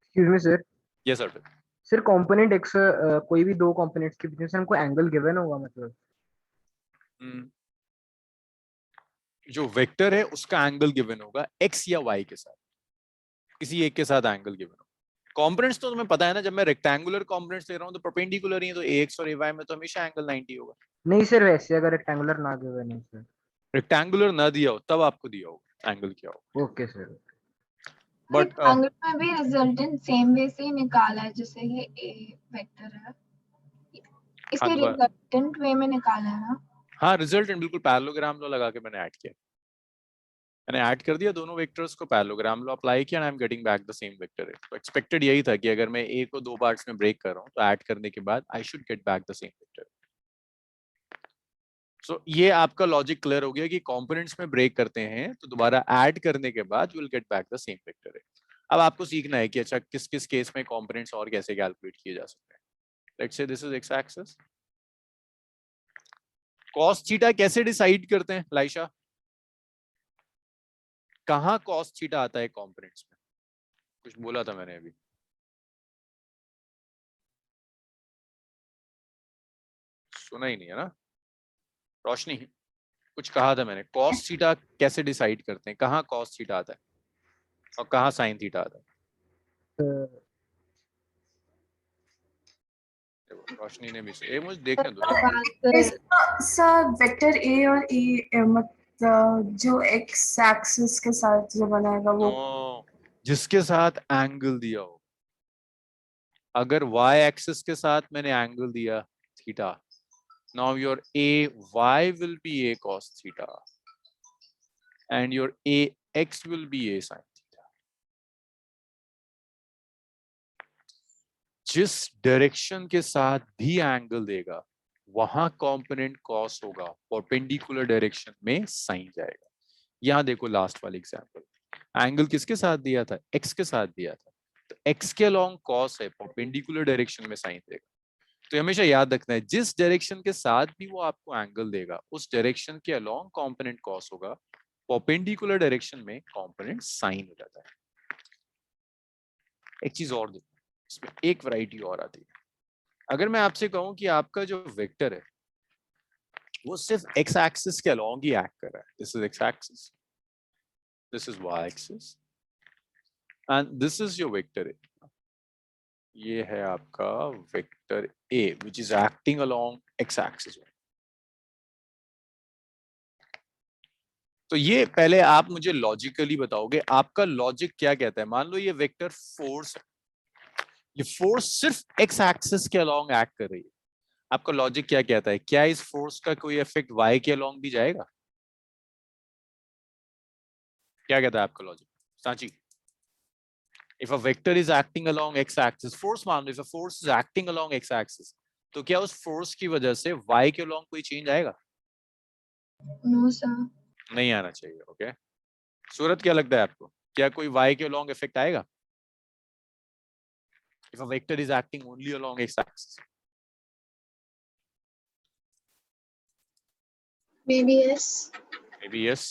Excuse me sir. Yes sir. Sir component x कोई भी दो कंपोनेंट्स के बीच में हमको एंगल गिवन होगा, मतलब जो वेक्टर है उसका एंगल गिवन होगा x या y के साथ, किसी एक के साथ एंगल गिवन होगा। कंपोनेंट्स तो तुम्हें पता है ना, जब मैं रेक्टेंगुलर कंपोनेंट्स ले रहा हूं तो परपेंडिकुलर ही है, तो ax और ay में तो हमेशा एंगल 90 होगा। नहीं सर, वैसे अगर रेक्टेंगुलर ना गिवन है सर। रेक्टेंगुलर ना दिया हो तब आपको दिया होगा एंगल क्या होगा। Okay sir. बट रेक्टेंगल में भी रिजल्टेंट सेम वे से ही निकाला है, जैसे ये a वेक्टर है, इसे रिजल्टेंट वे में निकाला है ना। हाँ रिजल्टेंट बिल्कुल पैरेललोग्राम लॉ लगा के मैंने ऐड किया, मैंने ऐड कर दिया दोनों वेक्टर्स को, पैरेललोग्राम लॉ अप्लाई किया, I am getting back the same vector. तो एक्सपेक्टेड यही था कि अगर मैं a को दो पार्ट्स में ब्रेक कर रहा हूँ तो ऐड करने के बाद I should get back the same vector. So ये आपका लॉजिक क्लियर हो गया कि कंपोनेंट्स में ब्रेक करते हैं तो दोबारा ऐड करने के बाद you will get back the same vector. अब आपको सीखना है कि अच्छा किस किस केस में कंपोनेंट्स और कैसे कैलकुलेट किए जा सकते हैं। Let's say this is x axis. cos theta कैसे डिसाइड करते हैं लाइशा? कहाँ cos थीटा आता है कंपोनेंट्स में? कुछ बोला था मैंने अभी, सुना ही नहीं है ना रोशनी? कुछ कहा था मैंने, cos थीटा कैसे डिसाइड करते हैं, कहाँ cos थीटा आता है और कहाँ sin थीटा आता है? रोशनी ने भी मुझे देखने दो। सर वेक्टर a और a मतलब जो x एक्सिस के साथ जो बनाएगा वो जिसके साथ एंगल दिया हो। अगर y एक्सिस के साथ मैंने एंगल दिया theta, now your ay will be a cos theta and your ax will be a sin theta. जिस डायरेक्शन के साथ भी एंगल देगा वहां कंपोनेंट cos होगा, परपेंडिकुलर डायरेक्शन में sin जाएगा। यहां देखो लास्ट वाली एग्जांपल, एंगल किसके साथ दिया था, x के साथ दिया था, तो x के अलोंग cos है, परपेंडिकुलर डायरेक्शन में sin देगा। तो हमेशा याद रखना है जिस डायरेक्शन के साथ भी वो आपको एंगल देगा उस डायरेक्शन के अलोंग कंपोनेंट cos होगा, परपेंडिकुलर डायरेक्शन में कंपोनेंट sin हो जाता है। एक चीज और देखो, इसमें एक वैरायटी और आती है। अगर मैं आपसे कहूं कि आपका जो वेक्टर है वो सिर्फ x एक्सिस के अलोंग ही एक्ट कर रहा है, this is x axis, this is y axis and this is your vector, ये है आपका vector a which is acting along x axis। तो ये पहले आप मुझे लॉजिकली बताओगे, आपका लॉजिक क्या कहता है? मान लो ये वेक्टर फोर्स है, ये फोर्स सिर्फ x एक्सिस के अलोंग एक्ट कर रही है, आपका लॉजिक क्या कहता है? क्या इस फोर्स का कोई इफेक्ट y के अलोंग भी जाएगा? क्या कहता है आपका logic Sanchi? If a vector is acting along x axis, force मान लो, if a force is acting along x axis, तो क्या उस फोर्स की वजह से y के अलोंग कोई चेंज आएगा? नो सर, नहीं आना चाहिए। ओके सूरत, क्या लगता है आपको, क्या कोई y के अलोंग इफेक्ट आएगा? if a vector is acting only along x-axis? Maybe yes. Maybe yes.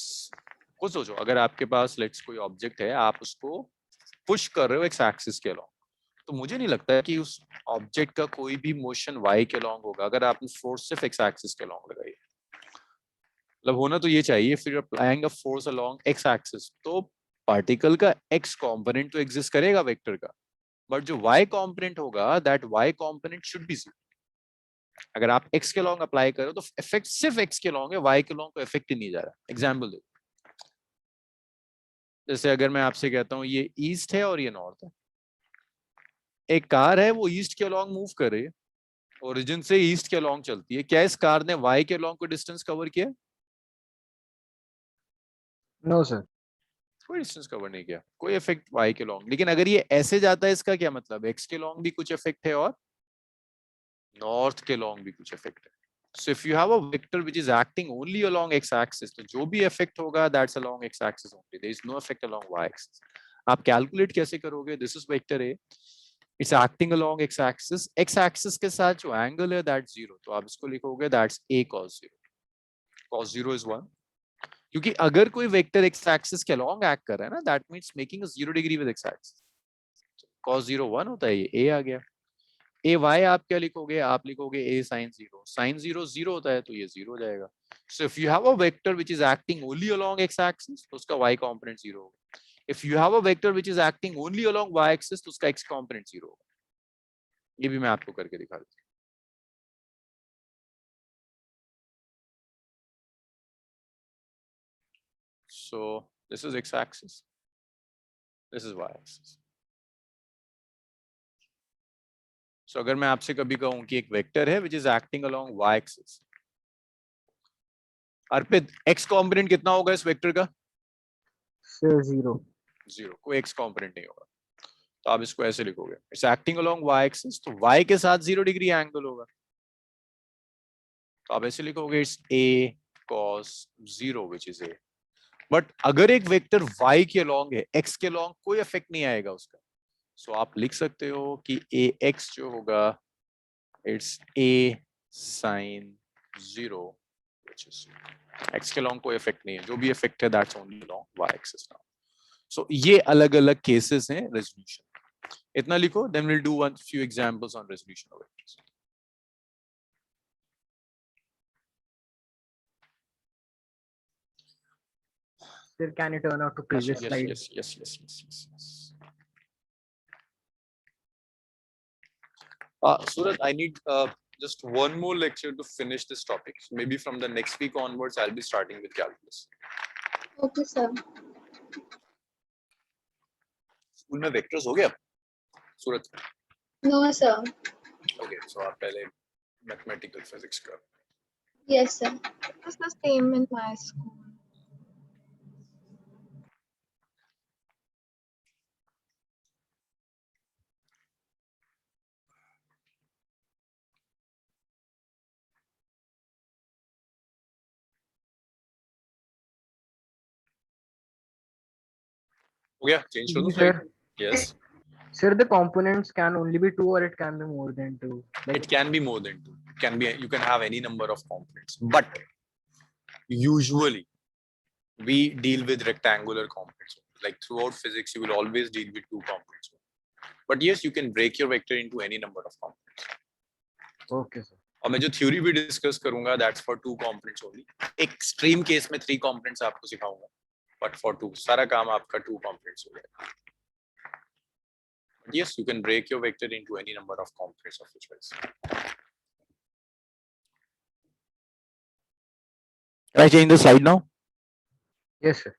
खुद सोचो, अगर आपके पास लेट्स कोई ऑब्जेक्ट है, आप उसको पुश कर रहे हो एक्स एक्सिस के अलॉन्ग, तो मुझे नहीं लगता है कि उस ऑब्जेक्ट का कोई भी मोशन वाई के अलॉन्ग होगा अगर आपने फोर्स सिर्फ एक्स एक्सिस के अलॉन्ग लगाई। मतलब होना तो ये चाहिए, फिर applying a force along x axis, तो पार्टिकल का एक्स कंपोनेंट तो एग्जिस्ट करेगा वेक्टर का, बट जो वाई कंपोनेंट होगा that y component should be zero. अगर आप एक्स के लॉन्ग अप्लाई करो तो इफेक्ट सिर्फ एक्स के लॉन्ग है, वाई के लॉन्ग को इफेक्ट ही नहीं जा रहा। एग्जांपल दो, जैसे अगर मैं आपसे कहता हूँ ये ईस्ट है और ये नॉर्थ है, एक कार है वो ईस्ट के लॉन्ग मूव कर रही है, ओरिजिन से ईस्ट के लॉन्ग चलती है, क्या इस कार ने वाई के लॉन्ग को डिस्टेंस कवर किया? नो सर, कोई डिस्टेंस कवर नहीं किया, कोई इफेक्ट वाई के लॉन्ग। लेकिन अगर ये ऐसे जाता है, इसका क्या मतलब? एक्स के लॉन्ग भी कुछ इफेक्ट है और नॉर्थ के लॉन्ग भी कुछ इफेक्ट है। So if you have a vector which is acting only along x-axis, तो जो भी effect होगा that's along x-axis only. There is no effect along y-axis. आप calculate कैसे करोगे? This is vector A. It's acting along x-axis. X-axis के साथ जो angle है that's zero. तो आप इसको लिखोगे that's A cos zero. Cos zero is 1. क्योंकि अगर कोई vector x-axis के along act कर रहा है ना, that means making a 0 degree with x-axis. Cos zero 1 होता है, ये A आ गया। ए वाई आप क्या लिखोगे? आप लिखोगे a sine zero. Sine zero zero होता है तो ये जीरो हो जाएगा। So if you have a vector which is acting only along x axis तो उसका वाई कंपोनेंट जीरो होगा। If you have a vector which is acting only along y axis तो उसका एक्स कंपोनेंट जीरो होगा। ये भी मैं आपको करके दिखा देता हूं। So this is x axis, this is y axis. So अगर मैं आपसे कभी कहूं कि एक वेक्टर है which is acting along y axis, Arpit x component कितना होगा इस वेक्टर का? Sir zero. जीरो, कोई x कंपोनेंट नहीं होगा। तो आप इसको ऐसे लिखोगे, it's acting along y axis, तो y के साथ 0 डिग्री एंगल होगा, तो आप ऐसे लिखोगे it's a cos 0 which is a। But अगर एक वेक्टर y के अलोंग है, x के अलोंग कोई इफेक्ट नहीं आएगा उसका, सो आप लिख सकते हो कि ax जो होगा it's a sin 0 which is x के अलोंग कोई इफेक्ट नहीं है, जो भी इफेक्ट है that's only along y axis now. So ये अलग अलग केसेस हैं रेजोल्यूशन। इतना लिखो, then we'll do one few examples on resolution of vectors. Sir, can you turn out to previous Yes, slide? yes. Surat, I need just one more lecture to finish this topic. So maybe from the next week onwards, I'll be starting with calculus. Okay, sir. School में vectors हो गया सूरत? No, sir. Okay, so आप पहले mathematical physics का। Yes, sir. It's the same in my school. हो गया? Change कर दूं Sir, slide? Yes. sir, the components can only be two or it can be more than two. Like, It can be more than two. It can be, you can have any number of components, but usually we deal with rectangular components. Like throughout physics, you will always deal with two components. But yes, you can break your vector into any number of components. okay, sir. और मैं जो theory भी discuss करूंगा that's for two components only. Extreme case में three components आपको सिखाऊंगा, but for to सारा काम आपका टू कंपोनेंट्स हो जाएगा। Yes, you can break your vector into any number of components of your choice. Can I change the slide now? Yes, sir.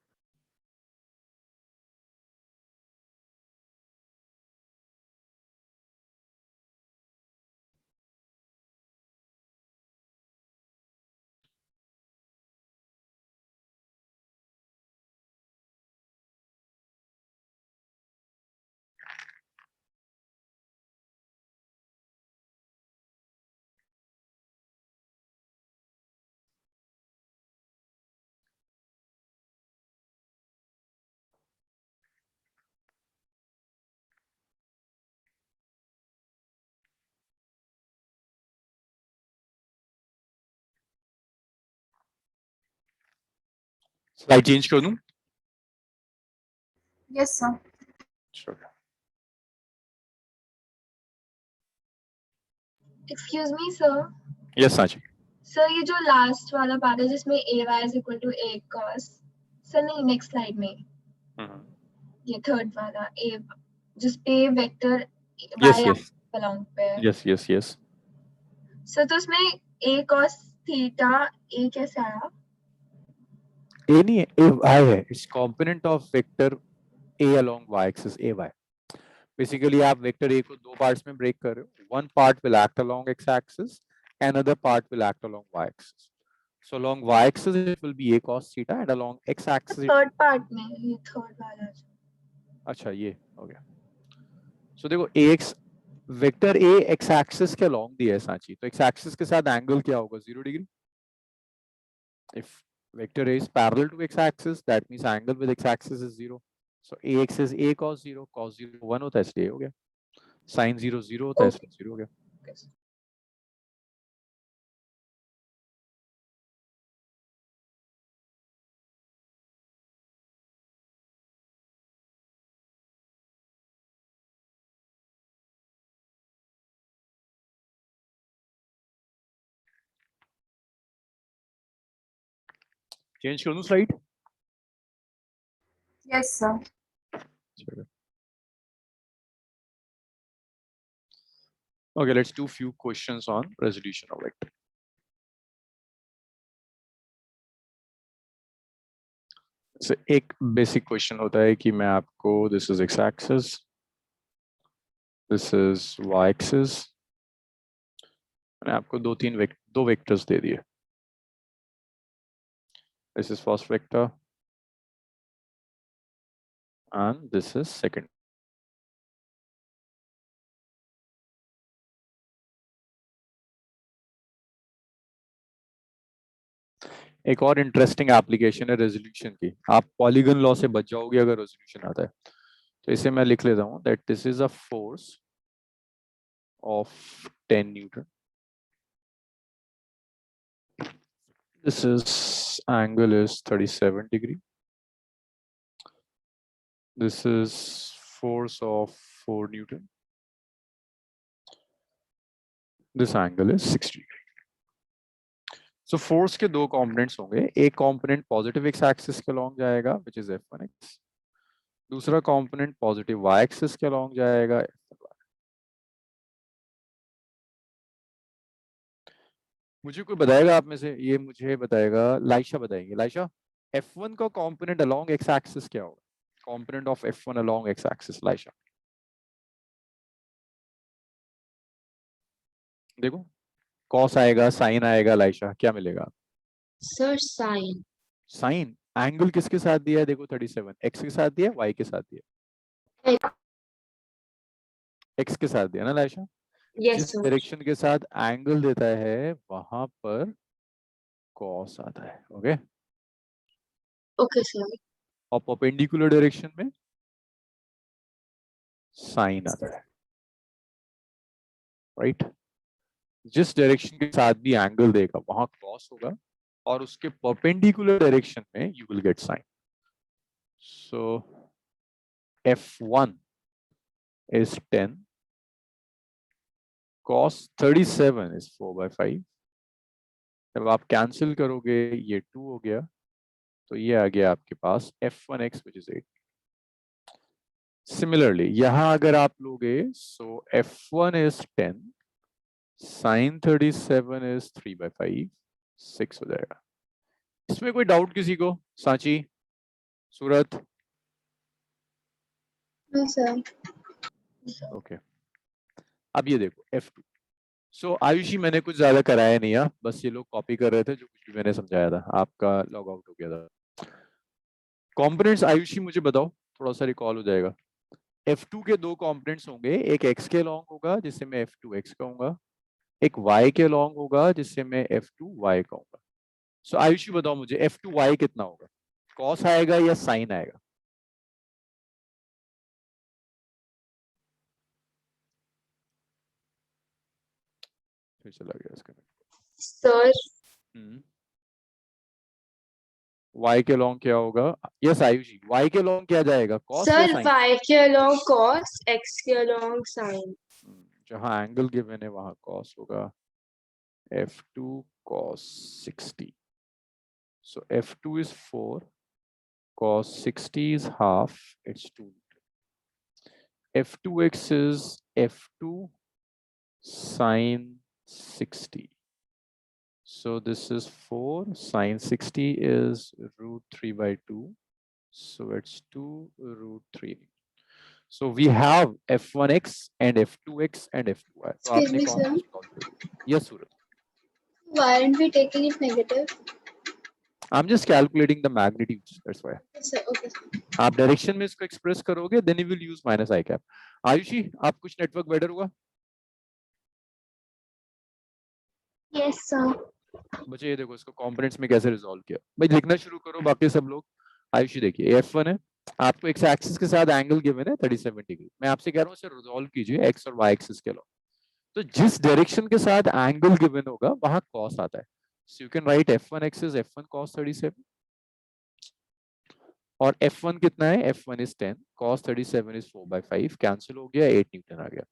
Slide change कर दूं? Yes, sir. Sure. Excuse me sir, Yes, Sanchi. Sir ये जो last वाला part है जिसमें ay is equal to a cos, sir नहीं next slide में ये थर्ड वाला a जिस पे vector Yes, y yes, along पे है, yes, yes, yes. सर तो उसमें a cos थीटा a कैसे आया? A नहीं है, A y है. It's component of vector A along y axis ay. Basically, आप vector A को दो parts में break कर रहे हो. One part will act along x axis, another part will act along y axis. So along y axis it will be A cos theta, and along x axis it... third part में ये third वाला अच्छा ये हो गया. So देखो ax vector A x axis के along दिया है सांची, तो x एक्सिस के साथ एंगल क्या होगा? 0 degree. If vector A is parallel to x axis, that means angle with x axis is 0. So ax is A cos 0, cos 0 1 होता है इसलिए हो गया. Sin 0 0 होता है इसलिए 0 हो गया. चेंज कर दूं slide? Yes, sir. Okay, let's do few questions on resolution of vector. So एक basic question होता है कि मैं आपको this is x axis, this is y axis, मैंने आपको दो vectors दे दिए. This is first vector and this is second. एक और इंटरेस्टिंग एप्लीकेशन है रेजोल्यूशन की. आप पॉलीगन लॉ से बच जाओगे अगर रेजोल्यूशन आता है. तो इसे मैं लिख लेता हूँ that this is a force of 10 Newton. This is angle is 37 degree. This is force of 4 Newton. This angle is 60 degree. So force के दो कंपोनेंट्स होंगे. एक कंपोनेंट पॉजिटिव एक्स एक्सिस के अलॉन्ग जाएगा विच इज f1x. दूसरा component positive y axis के along जाएगा. मुझे कोई बताएगा आप में से? ये मुझे बताएगा, लाइशा बताएंगे. लाइशा, f1 का कंपोनेंट अलॉन्ग x एक्सिस क्या होगा? Component of f1 along x axis. Laisha देखो, cos आएगा, sin आएगा. लाइशा क्या मिलेगा? Sir sign. साइन. एंगल किसके साथ दिया है? देखो 37 x के साथ दिया, y के साथ दिया. x के साथ दिया ना लाइशा. यस जिस सर. डायरेक्शन के साथ एंगल देता है वहां पर cos आता है. ओके. Okay sir. और परपेंडिकुलर डायरेक्शन में साइन आता है. राइट. जिस डायरेक्शन के साथ भी एंगल देगा वहां cos होगा, और उसके परपेंडिकुलर डायरेक्शन में you will gate sign. So f1 is 10, cos 37 is 4/5. जब आप कैंसिल करोगे ये 2 हो गया, तो ये आ गया आपके पास f1x which is 8. सिमिलरली यहां अगर आप लोगे, सो f1 is 10, sin 37 is 3/5, 6 हो जाएगा. इसमें कोई डाउट किसी को? सांची, सूरत? सर. ओके. अब ये देखो f2. सो आयुषी मैंने कुछ ज्यादा कराया नहीं है, बस ये लोग कॉपी कर रहे थे जो कुछ भी मैंने समझाया था. आपका लॉग आउट हो गया था. कंपोनेंट्स आयुषी मुझे बताओ, थोड़ा सा रिकॉल हो जाएगा. f2 के दो कंपोनेंट्स होंगे. एक x के लॉन्ग होगा जिससे मैं f2x कहूंगा, एक y के लॉन्ग होगा जिससे मैं f2y कहूंगा. सो आयुषी बताओ मुझे f2y कितना होगा? cos आएगा या sin आएगा? फिर चला गया इसका. सर y के लॉन्ग क्या होगा? यस आयुषी, y के लॉन्ग क्या जाएगा? cos या सर sin? y के along cos, x के along sin. जहां एंगल गिवन है वहां cos होगा f2 cos 60. So f2 is 4, cos 60 is half, it's 2. f2x is f2 sin 60. So this is 4, sin 60 is root 3 by 2. So it's 2 root 3. So we have f1x and f2x and f2y. So Excuse आपने me, कौन sir. सा solve किया? Yes, Suraj. Why aren't we taking it negative? I'm just calculating the magnitudes. That's why. Yes, sir. Okay, sir. आप direction में इसको express करोगे, then you will use minus I cap. Ayushi, आप कुछ network better हुआ? Yes, sir. बच्चे ये देखो इसको कंपोनेंट्स में कैसे रिजॉल्व किया. भाई लिखना शुरू करो बाकी सब लोग. आयुषी देखिए f1 है, आपको x एक्सिस के साथ एंगल गिवन है 37 डिग्री. मैं आपसे कह रहा हूँ इसे रिजॉल्व कीजिए x और y एक्सिस के लॉ. तो जिस डायरेक्शन के साथ एंगल गिवन होगा वहां cos आता है. So you can write f1x is f1 cos 37. और f1 कितना है? f1 is 10, cos 37 is 4/5, cancel हो गया, 8 न्यूटन आ गया.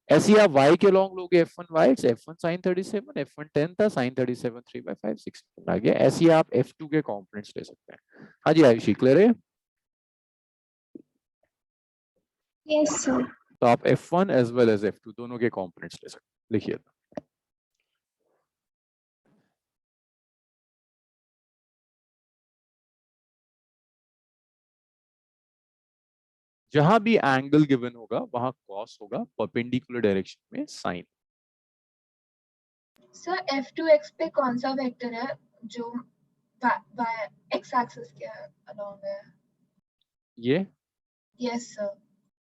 ऐसे ही आप y के लॉन्ग लोगे f1y, it's f1 sin 37, f1 10 था, sin 37 3/5, 6 न्यूटन आ गया. ऐसे ही आप f2 के कंपोनेंट्स ले सकते हैं. हाँ जी आयुषी, क्लियर है? Yes, sir. तो आप f1 as well as f2 दोनों के कंपोनेंट्स ले सकते हैं. लिखिए. जहां भी एंगल गिवन होगा वहां cos होगा, परपेंडिकुलर डायरेक्शन में sin. सर f2x पे कौन सा वेक्टर है जो x एक्सिस के अलोंग है? ये यस सर.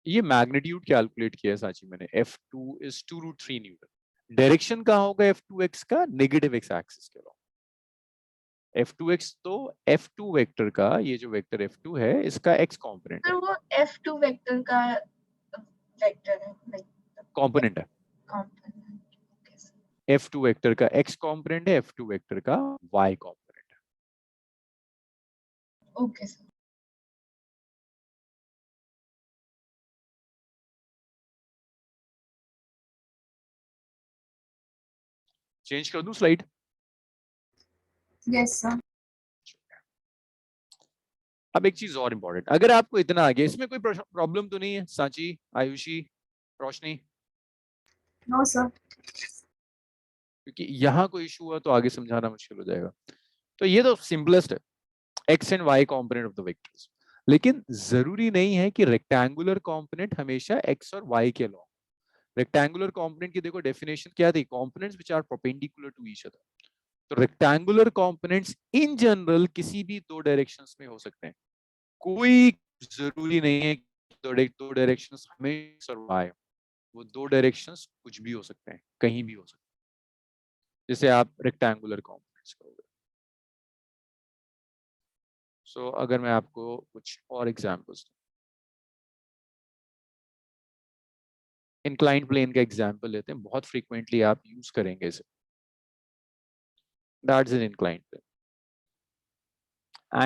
ये मैग्नीट्यूड कैलकुलेट किया है साची मैंने. f2 is 2 root 3 Newton. Direction कहाँ होगा f2x का? नेगेटिव x एक्सिस के लॉन्ग. f2x तो f2 वेक्टर का, ये जो वेक्टर f2 है इसका x कंपोनेंट सर है. वो f2 वेक्टर का वेक्टर है, लाइक कंपोनेंट है. Component. Okay sir. f2 vector का x कंपोनेंट है, f2 वेक्टर का y कंपोनेंट है. Okay sir. चेंज कर दूं स्लाइड? Yes, sir. अब एक चीज और इंपॉर्टेंट, अगर आपको इतना आ गया, इसमें कोई प्रॉब्लम तो नहीं है सांची, आयुषी, रोशनी? No, sir. क्योंकि यहाँ कोई इशू हुआ तो आगे समझाना मुश्किल हो जाएगा. तो ये तो सिंपलेस्ट है, x and y component of the vectors. लेकिन जरूरी नहीं है कि रेक्टेंगुलर कंपोनेंट हमेशा x और y के लॉन्ग. रेक्टेंगुलर कंपोनेंट की देखो डेफिनेशन क्या थी? Components which are perpendicular to each other. तो रेक्टेंगुलर कंपोनेंट्स इन जनरल किसी भी दो डायरेक्शंस में हो सकते हैं. कोई जरूरी नहीं है दो डायरेक्शंस हमेशा y. वो दो डायरेक्शंस कुछ भी हो सकते हैं, कहीं भी हो सकते हैं, जैसे आप रेक्टेंगुलर कंपोनेंट्स करोगे. सो अगर मैं आपको कुछ और एग्जांपल्स, इंक्लाइंड प्लेन का एग्जांपल लेते हैं, बहुत फ्रीक्वेंटली आप यूज करेंगे इसे. That's an inclined plane.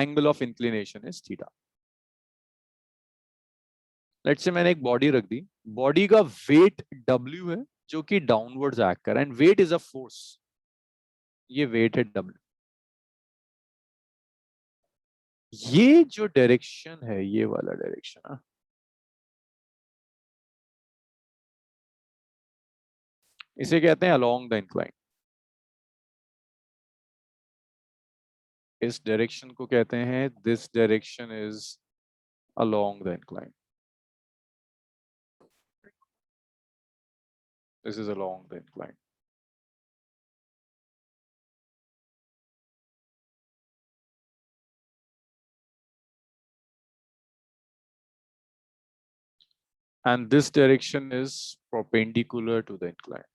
Angle of inclination is theta. Let's say मैंने एक बॉडी रख दी, बॉडी का वेट W है जो कि डाउनवर्ड्स एक्ट कर रहा है, and weight is a force. ये वेट है W. ये जो डायरेक्शन है, ये वाला डायरेक्शन है, इसे कहते हैं अलोंग द इंक्लाइन. इस डायरेक्शन को कहते हैं, this direction is along the incline. This is along the incline. And this direction is perpendicular to the incline.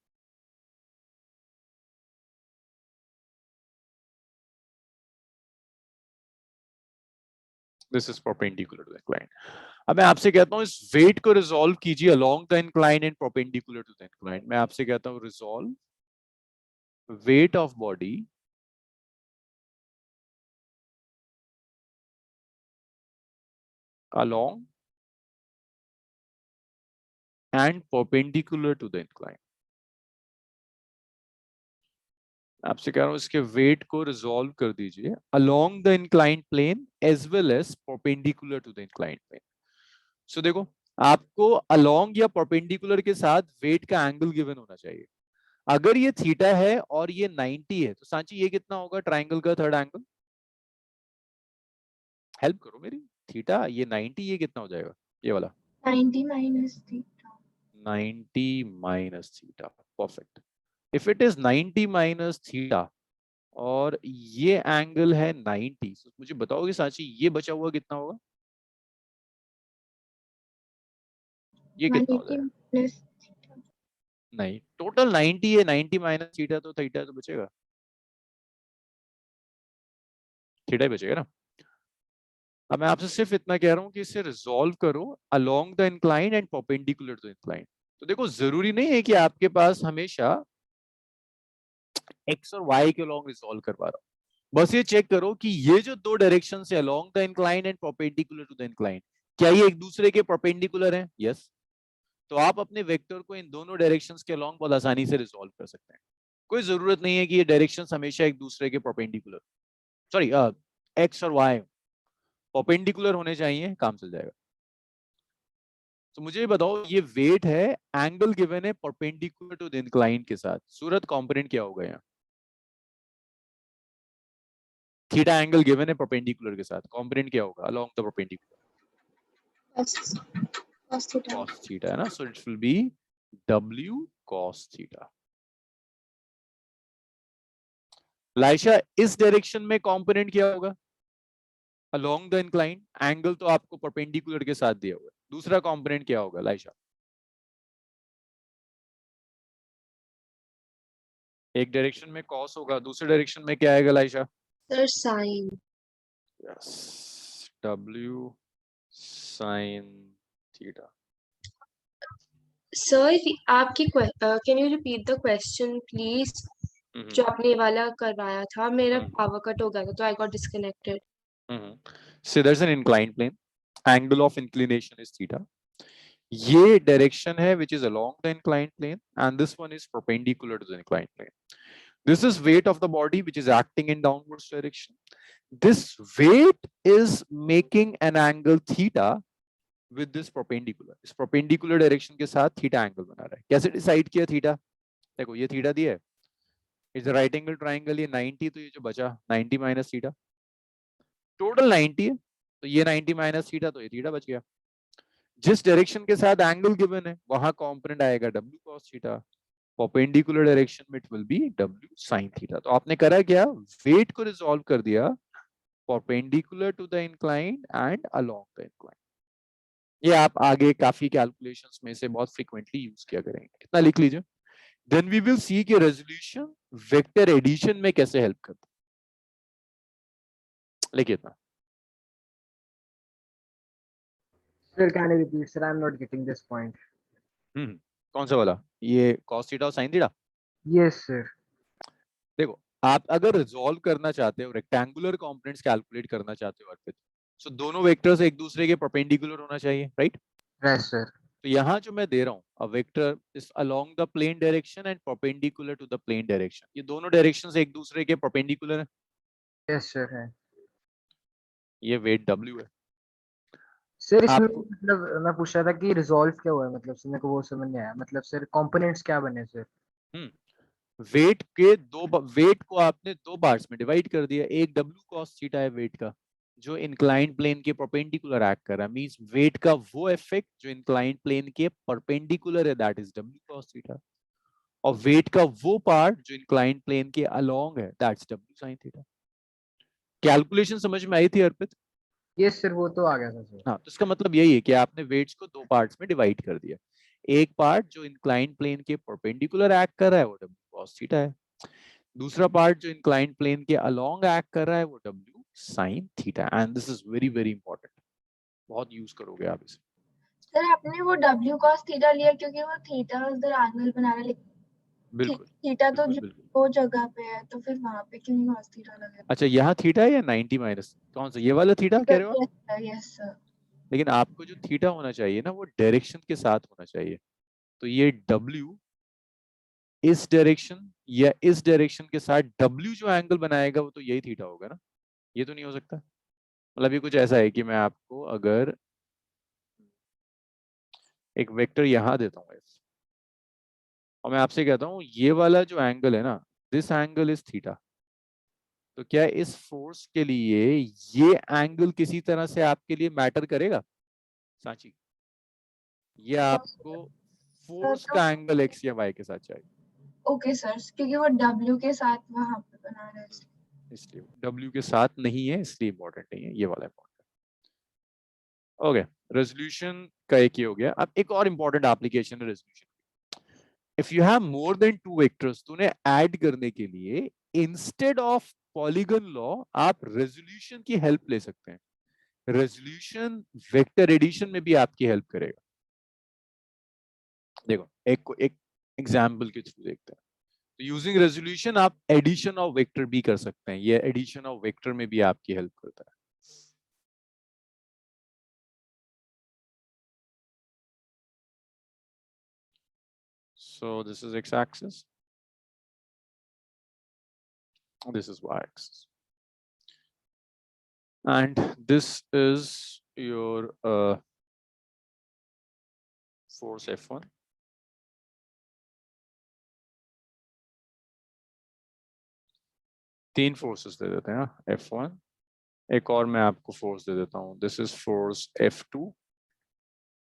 This is perpendicular to the incline. अब मैं आपसे कहता हूँ इस वेट को रिजॉल्व कीजिए along the incline and perpendicular to the incline. मैं आपसे कहता हूँ resolve weight of body along and perpendicular to the incline. आपसे कह रहा हूं इसके वेट को रिजॉल्व कर दीजिए along the inclined plane as well as perpendicular to the inclined plane. So देखो आपको along या perpendicular के साथ वेट का एंगल गिवन होना चाहिए. अगर ये थीटा है और ये 90 है तो सांची ये कितना होगा ट्राइंगल का थर्ड एंगल? हेल्प करो मेरी. थीटा ये 90, ये कितना हो जाएगा ये वाला? 90 minus theta. 90 minus theta. Perfect. If it is 90 minus theta और ये एंगल है 90, तो मुझे बताओगे सांची ये बचा हुआ कितना होगा? ये कितना हो 180 जाएगा? minus theta. नहीं, टोटल 90 है, 90 माइनस थीटा तो थीटा तो बचेगा, थीटा ही बचेगा ना. अब मैं आपसे सिर्फ इतना कह रहा हूं कि इसे रिजॉल्व करो along the incline and perpendicular to incline. तो देखो जरूरी नहीं है कि आपके पास हमेशा एक्स और वाई के अलोंग रिजॉल्व करवा रहा हूं. बस ये चेक करो कि ये जो दो डायरेक्शन है along the incline and perpendicular to the incline, क्या ये एक दूसरे के परपेंडिकुलर हैं? यस. तो आप अपने वेक्टर को इन दोनों डायरेक्शंस के अलोंग बहुत आसानी से रिजॉल्व कर सकते हैं. कोई जरूरत नहीं है कि ये डायरेक्शंस हमेशा एक दूसरे के परपेंडिकुलर, सॉरी एक्स और वाई परपेंडिकुलर होने चाहिए, काम चल जाएगा. तो मुझे ये बताओ ये वेट है, एंगल गिवन है परपेंडिकुलर टू द इंक्लाइन के साथ, सूरत कंपोनेंट क्या होगा यहाँ? थीटा एंगल गिवन है परपेंडिकुलर के साथ, कंपोनेंट क्या होगा along the perpendicular? cos theta. cos theta है ना, so it will be w cos theta. Laisha इस डायरेक्शन में कंपोनेंट क्या होगा अलोंग द इंक्लाइन? एंगल तो आपको परपेंडिकुलर के साथ दिया हुआ है, दूसरा कंपोनेंट क्या होगा लाइशा? एक डायरेक्शन में cos होगा, दूसरे डायरेक्शन में क्या आएगा Laisha? Sir, sin. Yes, w sin theta. Sir, आपकी can you repeat the question please? जो आपने ये वाला करवाया था, मेरा पावर कट हो गया था तो I got disconnected. So there's an inclined plane, angle of inclination is theta. ये direction है which is along the inclined plane and this one is perpendicular to the inclined plane. This is weight of the body which is acting in downwards direction. This weight is making an angle theta with this perpendicular. इस perpendicular direction के साथ theta angle बना रहा है. कैसे decide किया theta? देखो ये theta दिया है, it's a right angle triangle, ये 90, तो ये जो बचा 90 minus theta, टोटल 90 है, तो ये 90 माइनस थीटा, तो ये थीटा बच गया. जिस डायरेक्शन के साथ एंगल गिवन है वहां कंपोनेंट आएगा w cos theta, perpendicular direction में it will be w sin theta. तो आपने करा क्या, वेट को रिजॉल्व कर दिया perpendicular to the incline and along the incline. ये आप आगे काफी कैलकुलेशंस में से बहुत फ्रीक्वेंटली यूज किया करेंगे, इतना लिख लीजिए. देन वी विल सी कि रेजोल्यूशन वेक्टर एडिशन में कैसे हेल्प करता है. लिखिए इतना. Sir, can you repeat? Sir, I'm not getting this point. कौन सा वाला? ये cos थीटा और sin थीटा? Yes, sir. देखो आप अगर रिजॉल्व करना चाहते हो, रेक्टेंगुलर कंपोनेंट्स कैलकुलेट करना चाहते हो अर्पित, सो दोनों वेक्टर्स एक दूसरे के परपेंडिकुलर होना चाहिए, राइट? Yes, sir. तो यहाँ जो मैं दे रहा हूँ, a vector is along the plane direction and perpendicular to the plane direction. ये दोनों डायरेक्शंस एक दूसरे के परपेंडिकुलर है. Yes, sir. है. ये वेट w है. सर इसमें आपको मतलब मैं पूछ रहा था कि रिजॉल्व क्या हुआ है, मतलब सर मेरे को वो समझ नहीं आया. मतलब सर कंपोनेंट्स क्या बने सर? वेट के वेट को आपने दो पार्ट्स में डिवाइड कर दिया. एक w cos थीटा है वेट का, जो इंक्लाइंड प्लेन के परपेंडिकुलर एक्ट कर रहा है, मींस वेट का वो इफेक्ट जो इंक्लाइंड प्लेन के परपेंडिकुलर है, that is w cos theta. और वेट का वो पार्ट जो इंक्लाइंड प्लेन के अलोंग है, that's w sin theta. Calculation समझ में आई थी अर्पित? यस सर, वो तो आ गया था सर. हाँ, तो इसका मतलब यही है कि आपने वेट्स को दो पार्ट्स में डिवाइड कर दिया. एक पार्ट जो इंक्लाइंड प्लेन के परपेंडिकुलर एक्ट कर रहा है वो w cos थीटा है. दूसरा पार्ट जो इंक्लाइंड प्लेन के अलोंग एक्ट कर रहा है वो w sin theta. And this is very very important, बहुत यूज करोगे आप इसे. सर आपने वो w cos थीटा लिया क्योंकि वो थीटा उधर एंगल बना रहा है, लेकिन बिल्कुल थीटा तो बिल्कुल, बिल्कुल. वो जगह पे है, तो फिर वहां पे क्यों नहीं cos थीटा लगा? अच्छा यहाँ थीटा है या 90 माइनस, कौन सा ये वाला थीटा कह रहे हो आप? Yes sir. लेकिन आपको जो थीटा होना चाहिए ना वो डायरेक्शन के साथ होना चाहिए। तो ये W इस डायरेक्शन या इस डायरेक्शन के साथ W जो एंगल बनाएगा वो तो यही थीटा होगा ना, ये तो नहीं हो सकता। मतलब ये कुछ ऐसा है कि मैं आपको अगर एक वेक्टर यहां देता हूँ और मैं आपसे कहता हूँ ये वाला जो एंगल है ना, दिस एंगल इज थीटा, तो क्या इस फोर्स के लिए ये एंगल किसी तरह से आपके लिए मैटर करेगा सांची? ये आपको फोर्स तो का एंगल एक्स या वाई के साथ चाहिए। ओके सर, क्योंकि वो W के साथ वहां पे बना रहा है। इसलिए W के साथ नहीं है, इसलिए इंपॉर्टेंट नहीं है, ये वाला इंपॉर्टेंट। ओके, रेजोल्यूशन का एक ही हो गया। अब एक और इंपॉर्टेंट एप्लीकेशन है resolution. If you have more than two vectors, तो उन्हें ऐड करने के लिए इंस्टेड ऑफ पॉलीगन लॉ आप रेजोल्यूशन की हेल्प ले सकते हैं। रेजोल्यूशन वेक्टर एडिशन में भी आपकी हेल्प करेगा। देखो एक एग्जांपल के थ्रू देखते हैं। तो यूजिंग रेजोल्यूशन आप एडिशन ऑफ वेक्टर भी कर सकते हैं, ये एडिशन ऑफ वेक्टर में भी आपकी हेल्प करता है। So this is x-axis, this is y-axis, and this is your force F1. तीन फोर्सेस दे देते हैं F1, एक और मैं आपको फोर्स दे देता हूँ, दिस इज फोर्स F2,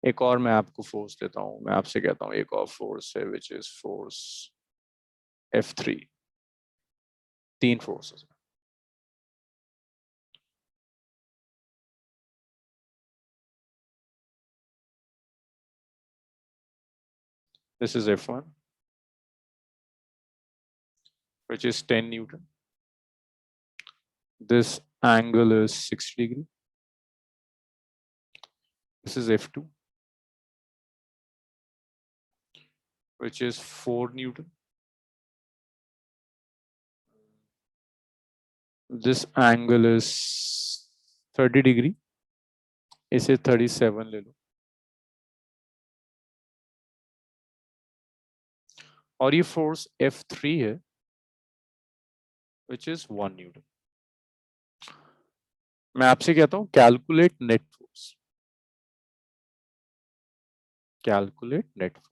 एक और मैं आपको फोर्स देता हूँ, मैं आपसे कहता हूँ एक और फोर्स है विच इज फोर्स F3। तीन forces. This is F1, which is 10 Newton. This angle is 60 degree. This is F2, which is 4 Newton. This angle is 30 degree. इसे 37 ले लो। और ये फोर्स F3 है, which is 1 Newton. मैं आपसे कहता हूं calculate net force. Calculate net force.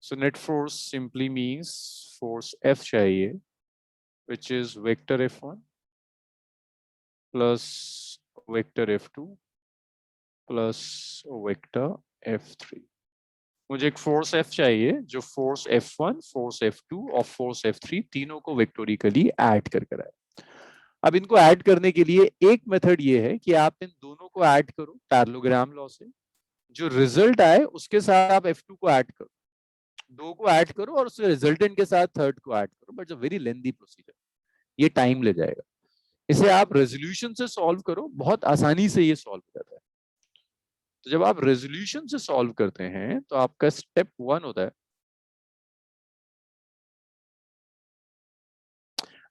So net force simply means force F चाहिए, which is vector F1 plus vector F2 plus vector F3। मुझे एक फोर्स F चाहिए जो फोर्स F1, फोर्स F2 और फोर्स F3 तीनों को vectorially add कर कराए। अब इनको ऐड करने के लिए एक मेथड ये है कि आप इन दोनों को ऐड करो पैरेललोग्राम लॉ से, जो रिजल्ट आए उसके साथ आप F2 को ऐड करो, दो को ऐड करो और उसके रिजल्टेंट के साथ थर्ड को ऐड करो, बट वेरी लेंथी प्रोसीजर, ये टाइम ले जाएगा। इसे आप रेजोल्यूशन से सॉल्व करो, बहुत आसानी से ये सॉल्व हो जाता है। तो जब आप रेजोल्यूशन से सॉल्व करते हैं तो आपका स्टेप 1 होता है,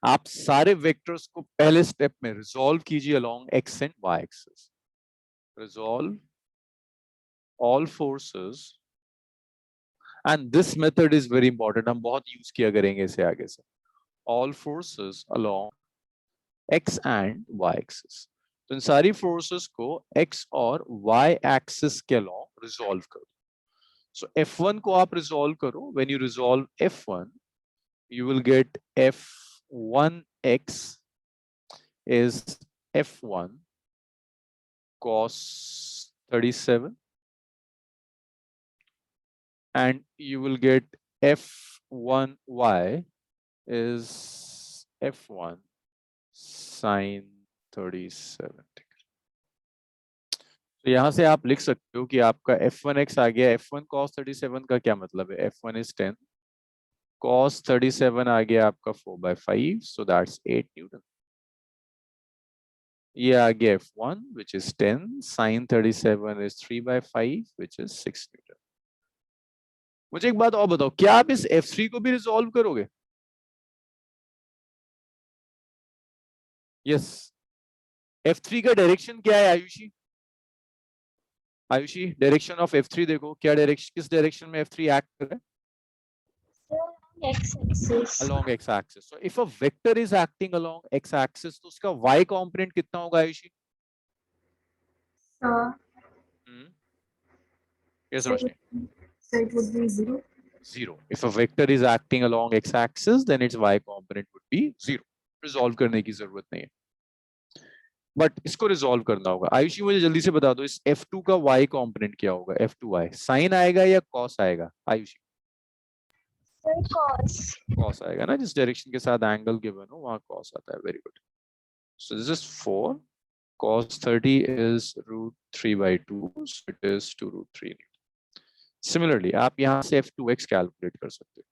आप सारे वेक्टर्स को पहले स्टेप में रिजॉल्व कीजिए along x and y axis. Resolve all forces, and this method is very important, हम बहुत यूज किया करेंगे इसे आगे से। All forces along x and y axis. तो इन सारी फोर्सेस को एक्स और वाई एक्सिस के अलोंग रिजॉल्व करो। सो F1 को आप रिजॉल्व करो, when you resolve F1 you will get F1x is F1 cos 37, and you will get F1y is F1 sin 37 degree। तो यहां से आप लिख सकते हो कि आपका F1x आ गया। F1 cos 37 का क्या मतलब है? F1 is 10, cos 37 आ गया आपका 4/5, so that's 8 Newton। ये आ गया F1 which is 10, sin 37 is 3/5 which is 6 Newton। मुझे एक बात और बताओ, क्या आप इस F3 को भी रिजॉल्व करोगे? यस, F3 का डायरेक्शन क्या है Ayushi? Ayushi direction of F3 देखो, क्या डायरेक्शन, किस डायरेक्शन में F3 एक्ट कर रहा है? x-axis. Along x axis. So if a vector is acting along x axis, तो उसका y component कितना होगा आयुषी? ये समझने? So it would be 0. 0. If a vector is acting along x axis, then its y component would be 0. Resolve करने की जरूरत नहीं है, बट इसको रिजॉल्व करना होगा। आयुषी मुझे जल्दी से बता दो, इस F2 का y कंपोनेंट क्या होगा? F2y साइन आएगा या कॉस आएगा आयुषी? कॉस आएगा ना, जिस डायरेक्शन के साथ एंगल गिवन हो वहां कॉस आता है। Very good. So this is 4 cos 30 is √3/2, so it is 2√3 Newton. Similarly, आप यहाँ से F2x कैलकुलेट कर सकते हो।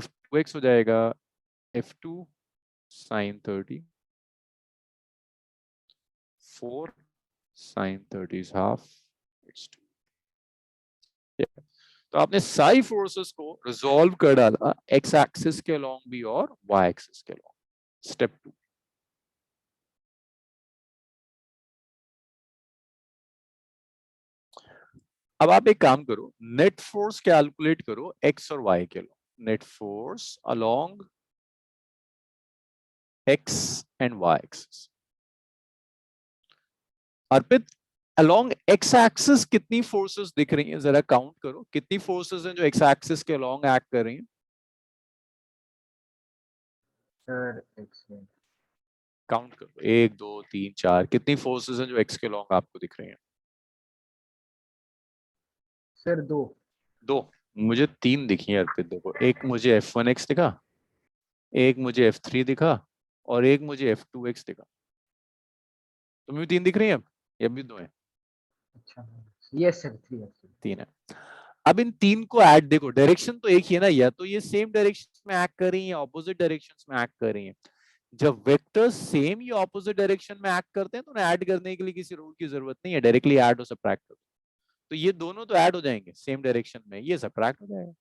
F2x हो जाएगा F2 sin 30, 4 sin 30 is half, it's 2. Yeah. तो आपने सारी फोर्सेस को रिजॉल्व कर डाला x एक्सिस के अलोंग भी और y एक्सिस के अलोंग। स्टेप 2, अब आप एक काम करो, नेट फोर्स कैलकुलेट करो x और y के along. Net force along x and y axis. Arpit, along x axis कितनी फोर्सेस दिख रही हैं? जरा काउंट करो, कितनी फोर्सेस हैं जो x एक्सिस के अलोंग एक्ट कर रही हैं? सर x में काउंट करो, 1 2 3 4, कितनी फोर्सेस हैं जो x के अलोंग आपको दिख रही हैं? सर 2। मुझे 3 दिखी है अर्पित। देखो, एक मुझे F1x दिखा, एक मुझे F3 दिखा और एक मुझे F2x दिखा। तुम्हें भी 3 दिख रही है? ये भी 2 है? अच्छा यस सर 3 है। अब इन 3 को ऐड, देखो डायरेक्शन तो एक ही है ना, या तो ये सेम डायरेक्शन में एक्ट कर रही है, ऑपोजिट डायरेक्शंस में एक्ट कर रही है। जब वेक्टर्स सेम या ऑपोजिट डायरेक्शन में एक्ट करते हैं तो उन्हें ऐड करने के लिए किसी रूल की जरूरत नहीं है, डायरेक्टली ऐड और सबट्रैक्ट करो। तो ये दोनों तो ऐड हो जाएंगे सेम डायरेक्शन में, ये सबट्रैक्ट हो जाएगा।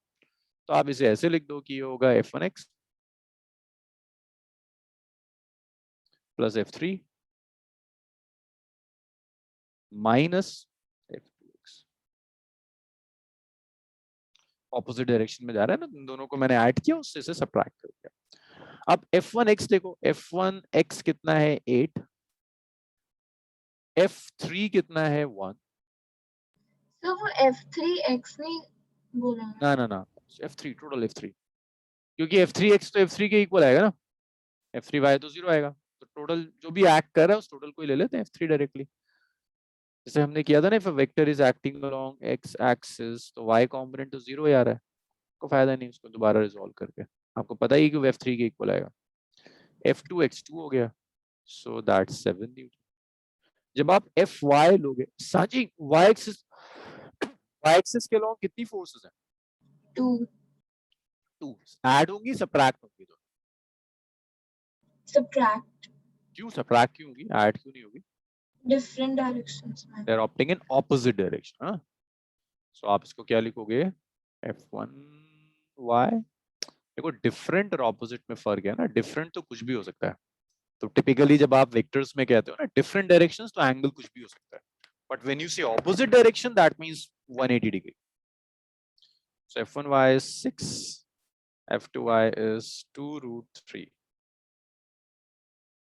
तो आप इसे ऐसे लिख दो कि ये होगा F1x plus F3 minus F2x। Opposite direction में जा रहा है ना, इन दोनों को मैंने ऐड किया, उससे सबट्रैक्ट कर दिया। अब F1x देखो, F1x कितना है 8, F3 कितना है 1। तो वो F3x नहीं बोला ना F3 टोटल F3, क्योंकि F3x तो F3 के इक्वल आएगा ना, F3y तो 0 आएगा। तो टोटल जो भी एक्ट कर रहा है उस टोटल को ही ले लेते हैं F3 डायरेक्टली, जैसे हमने किया था ना, if a vector is acting along x axis तो y कंपोनेंट तो 0 ही आ रहा है, कोई फायदा नहीं उसको दोबारा रिजॉल्व करके, आपको पता ही कि वो F3 के इक्वल आएगा। F2x2 हो गया, सो दैट्स 7 न्यूटन। जब आप Fy लोगे, साजी y एक्सिस के अलोंग कितनी फोर्सेस हैं? 2 ऐड होंगी सबट्रैक्ट होंगी? तो सब्ट्रैक्ट। क्यों सबट्रैक्ट क्यों होगी, ऐड क्यों नहीं होगी? डिफरेंट डायरेक्शंस में, they are opting in opposite direction. हाँ, सो आप इसको क्या लिखोगे? F1y। देखो डिफरेंट और ऑपोजिट में फर्क है ना, डिफरेंट तो कुछ भी हो सकता है। तो टिपिकली जब आप वेक्टर्स में कहते हो ना डिफरेंट डायरेक्शंस, तो एंगल कुछ भी हो सकता है, बट व्हेन यू से opposite direction that means 180 degree. So F1y is 6, F2y is 2√3।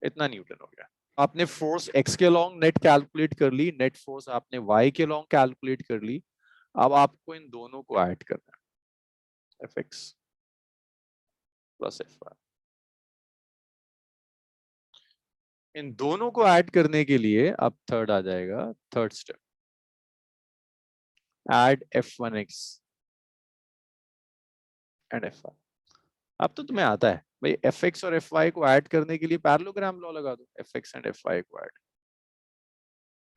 इतना न्यूटन हो गया। आपने फोर्स x के लॉन्ग नेट कैलकुलेट कर ली, नेट फोर्स आपने y के लॉन्ग कैलकुलेट कर ली। अब आपको इन दोनों को ऐड करना है, Fx प्लस Fy। इन दोनों को ऐड करने के लिए अब थर्ड आ जाएगा, third step, add F1x and Fy। अब तो तुम्हें आता है भाई, Fx और Fy को ऐड करने के लिए पैरेललोग्राम लॉ लगा दो, Fx एंड Fy को add.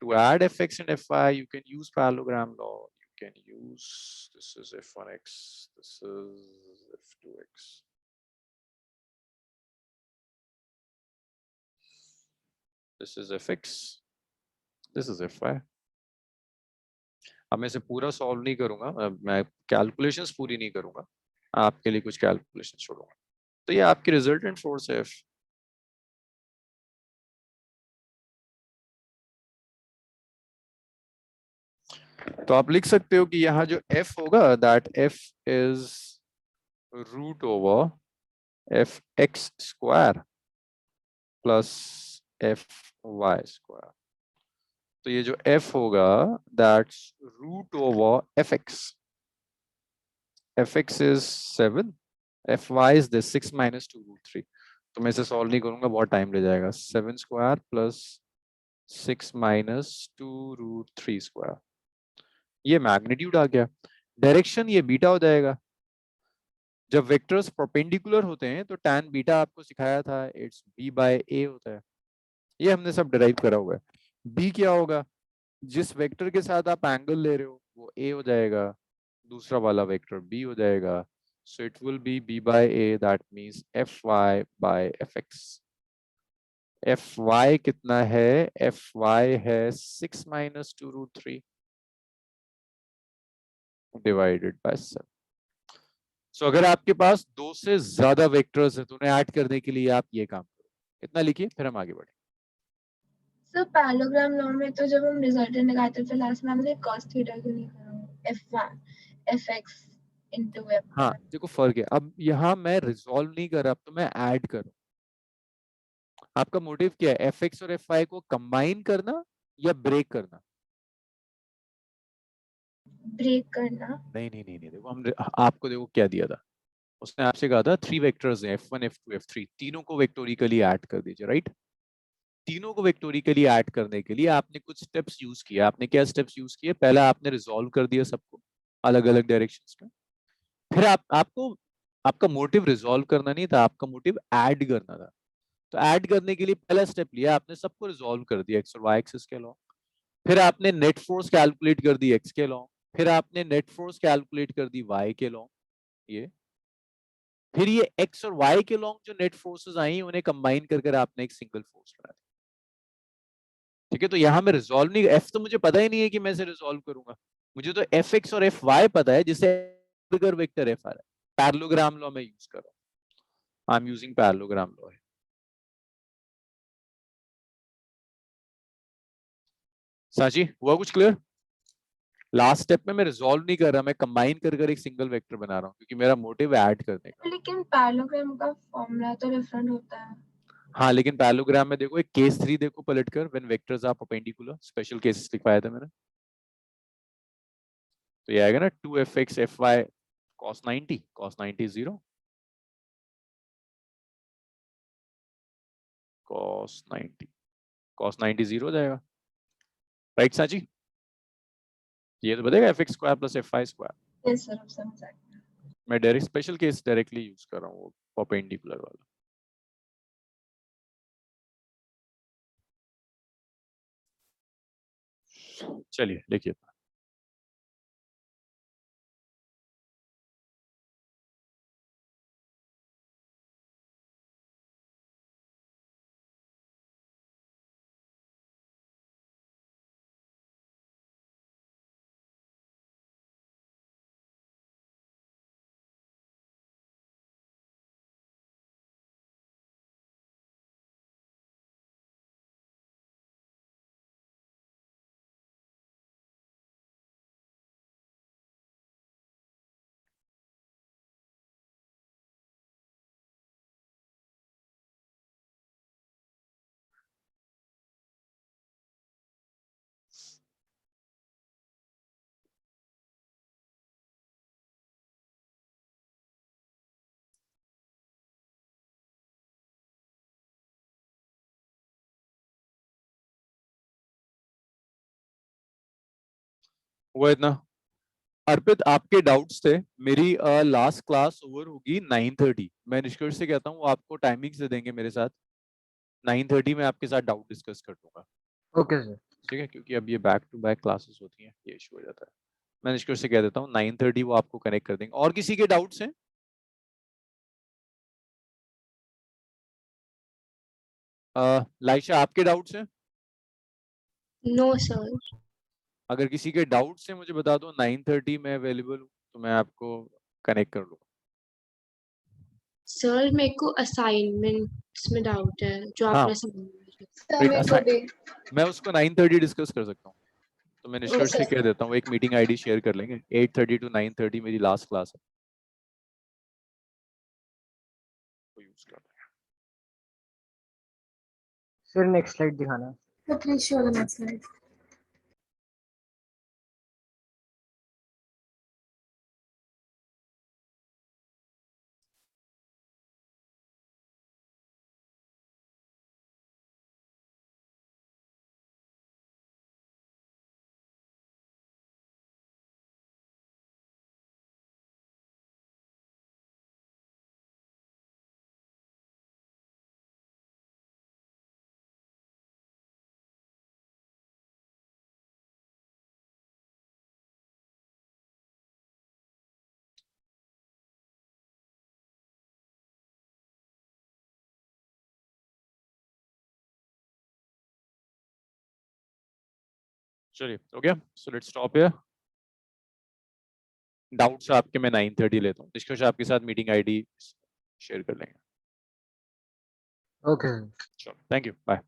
To add Fx and Fy, you can use parallelogram law. You can use, this is F1x, this is F2x. This is Fx, this is Fy. अब मैं इसे पूरा solve नहीं करूंगा, मैं कैलकुलेशंस पूरी नहीं करूंगा, आपके लिए कुछ कैलकुलेशंस छोड़ूंगा। तो ये आपकी रिजल्टेंट फोर्स है F। तो आप लिख सकते हो कि यहाँ जो f होगा that f is root over F x square plus F y square. तो ये जो f होगा that's root over F x is 7, F y is this 6 minus 2 root 3। तो मैं इसे सॉल्व नहीं करूंगा, बहुत टाइम ले जाएगा। 7 square plus 6 minus 2 root 3 square, ये मैग्नीट्यूड आ गया। डायरेक्शन ये बीटा हो जाएगा। जब वेक्टर्स परपेंडिकुलर होते हैं तो tan बीटा आपको सिखाया था, इट्स b बाय a होता है। ये हमने सब डिराइव करा हुआ है। b क्या होगा, जिस वेक्टर के साथ आप एंगल ले रहे हो वो a हो जाएगा, दूसरा वाला वेक्टर b हो जाएगा। So it will be b by a, that means fy by fx। fy कितना है, fy है 6 minus 2 root 3 divided by 7। So अगर आपके पास दो से ज्यादा वेक्टर्स है तो उन्हें ऐड करने के लिए आप ये काम करो। इतना लिखिए, फिर हम आगे बढ़े। सर पैरेललोग्राम लॉ में तो जब हम रिजल्टेंट निकालते थे लास्ट में हमने cos थीटा क्यों नहीं करा, f1 fx into f। हाँ देखो फर्क है, अब यहाँ मैं रिजॉल्व नहीं कर रहा, अब तो मैं ऐड कर रहा हूं। आपका मोटिव क्या है, एफ एक्स और एफ वाई को कंबाइन करना या ब्रेक करना? ब्रेक करना। नहीं नहीं नहीं नहीं, देखो हम आपको देखो क्या दिया था, उसने आपसे कहा था 3 वेक्टर्स हैं f1 f2 f3, तीनों को वेक्टोरिकली ऐड कर दीजिए, राइट। तीनों को वेक्टोरिकली ऐड करने के लिए आपने कुछ स्टेप्स यूज किए। आपने क्या स्टेप्स यूज किए, पहला आपने रिजॉल्व कर दिया सबको अलग अलग डायरेक्शंस में। फिर आपको आपका मोटिव रिजॉल्व करना नहीं था, आपका मोटिव ऐड करना था। तो ऐड करने के लिए पहला स्टेप लिया आपने, सबको रिजॉल्व कर दिया एक्स और वाई एक्सिस के अलॉन्ग। फिर आपने नेट फोर्स कैलकुलेट कर दी एक्स के अलॉन्ग, फिर आपने नेट फोर्स कैलकुलेट कर दी वाई के अलॉन्ग। ये फिर ये एक्स और वाई के अलॉन्ग जो नेट फोर्सेस आई उन्हें कंबाइन कर आपने एक सिंगल फोर्स बना दिया। ठीक है, तो यहां मैं रिजॉल्व नहीं, एफ तो मुझे पता ही नहीं है कि मैं इसे रिजॉल्व करूंगा। मुझे तो एफ एक्स और एफ वाई पता है, जिससे वेक्टर एफ आ रहा है। पैरेललोग्राम लॉ में यूज कर रहा हूं, I am using parallelogram law. साची हुआ कुछ क्लियर? लास्ट स्टेप में मैं रिजॉल्व नहीं कर रहा, मैं कंबाइन कर एक सिंगल वेक्टर बना रहा हूँ, क्योंकि मेरा मोटिव है ऐड करने का। लेकिन पैरेललोग्राम का फॉर्मूला तो डिफरेंट होता है। हाँ लेकिन पैरेललोग्राम में देखो एक केस 3 देखो पलट कर, when vectors are perpendicular, special cases लिखवाया था मैंने। तो ये आएगा ना 2fx fy cos 90, cos 90 0, cos 90 0 हो जाएगा, राइट साची? ये तो बतेगा fx square plus fy square. Yes sir, अब समझ आ गया। मैं direct special case directly use कर रहा हूँ, वो परपेंडिकुलर वाला। चलिए देखिए, वो इतना। अर्पित आपके डाउट्स थे, मेरी लास्ट क्लास ओवर होगी 9:30। मैं निष्कर्ष से कहता हूँ आपको टाइमिंग्स दे देंगे मेरे साथ, 9:30 में आपके साथ डाउट डिस्कस कर दूंगा। Okay sir. ठीक है, क्योंकि अब ये बैक टू बैक क्लासेस होती हैं, ये इशू हो जाता है। मैं निष्कर्ष से कह देता हूँ 9:30 वो आपको कनेक्ट कर देंगे। और किसी के डाउट्स हैं? लाइशा आपके डाउट्स हैं? No sir. अगर किसी के डाउट्स हैं मुझे बता दो, 9:30 में अवेलेबल हूँ तो मैं आपको कनेक्ट कर लूँगा। सर मेरे को असाइनमेंट्स में डाउट है जो हाँ। आपने सर मेरे को भी। मैं उसको 9:30 डिस्कस कर सकता हूँ, तो तो मैं निष्कर्ष से कह देता हूँ, एक मीटिंग आईडी शेयर कर लेंगे। 8:30 to 9:30 मेरी लास्ट क्लास है, तो यूज कर लेंगे। सर नेक्स्ट स्लाइड दिखाना। So please show the next slide. चलिए हो गया, so let's stop here. Doubts आपके मैं 9:30 लेता हूँ, निष्कर्ष आपके साथ मीटिंग आईडी शेयर कर लेंगे। ओके चलो, थैंक यू, बाय।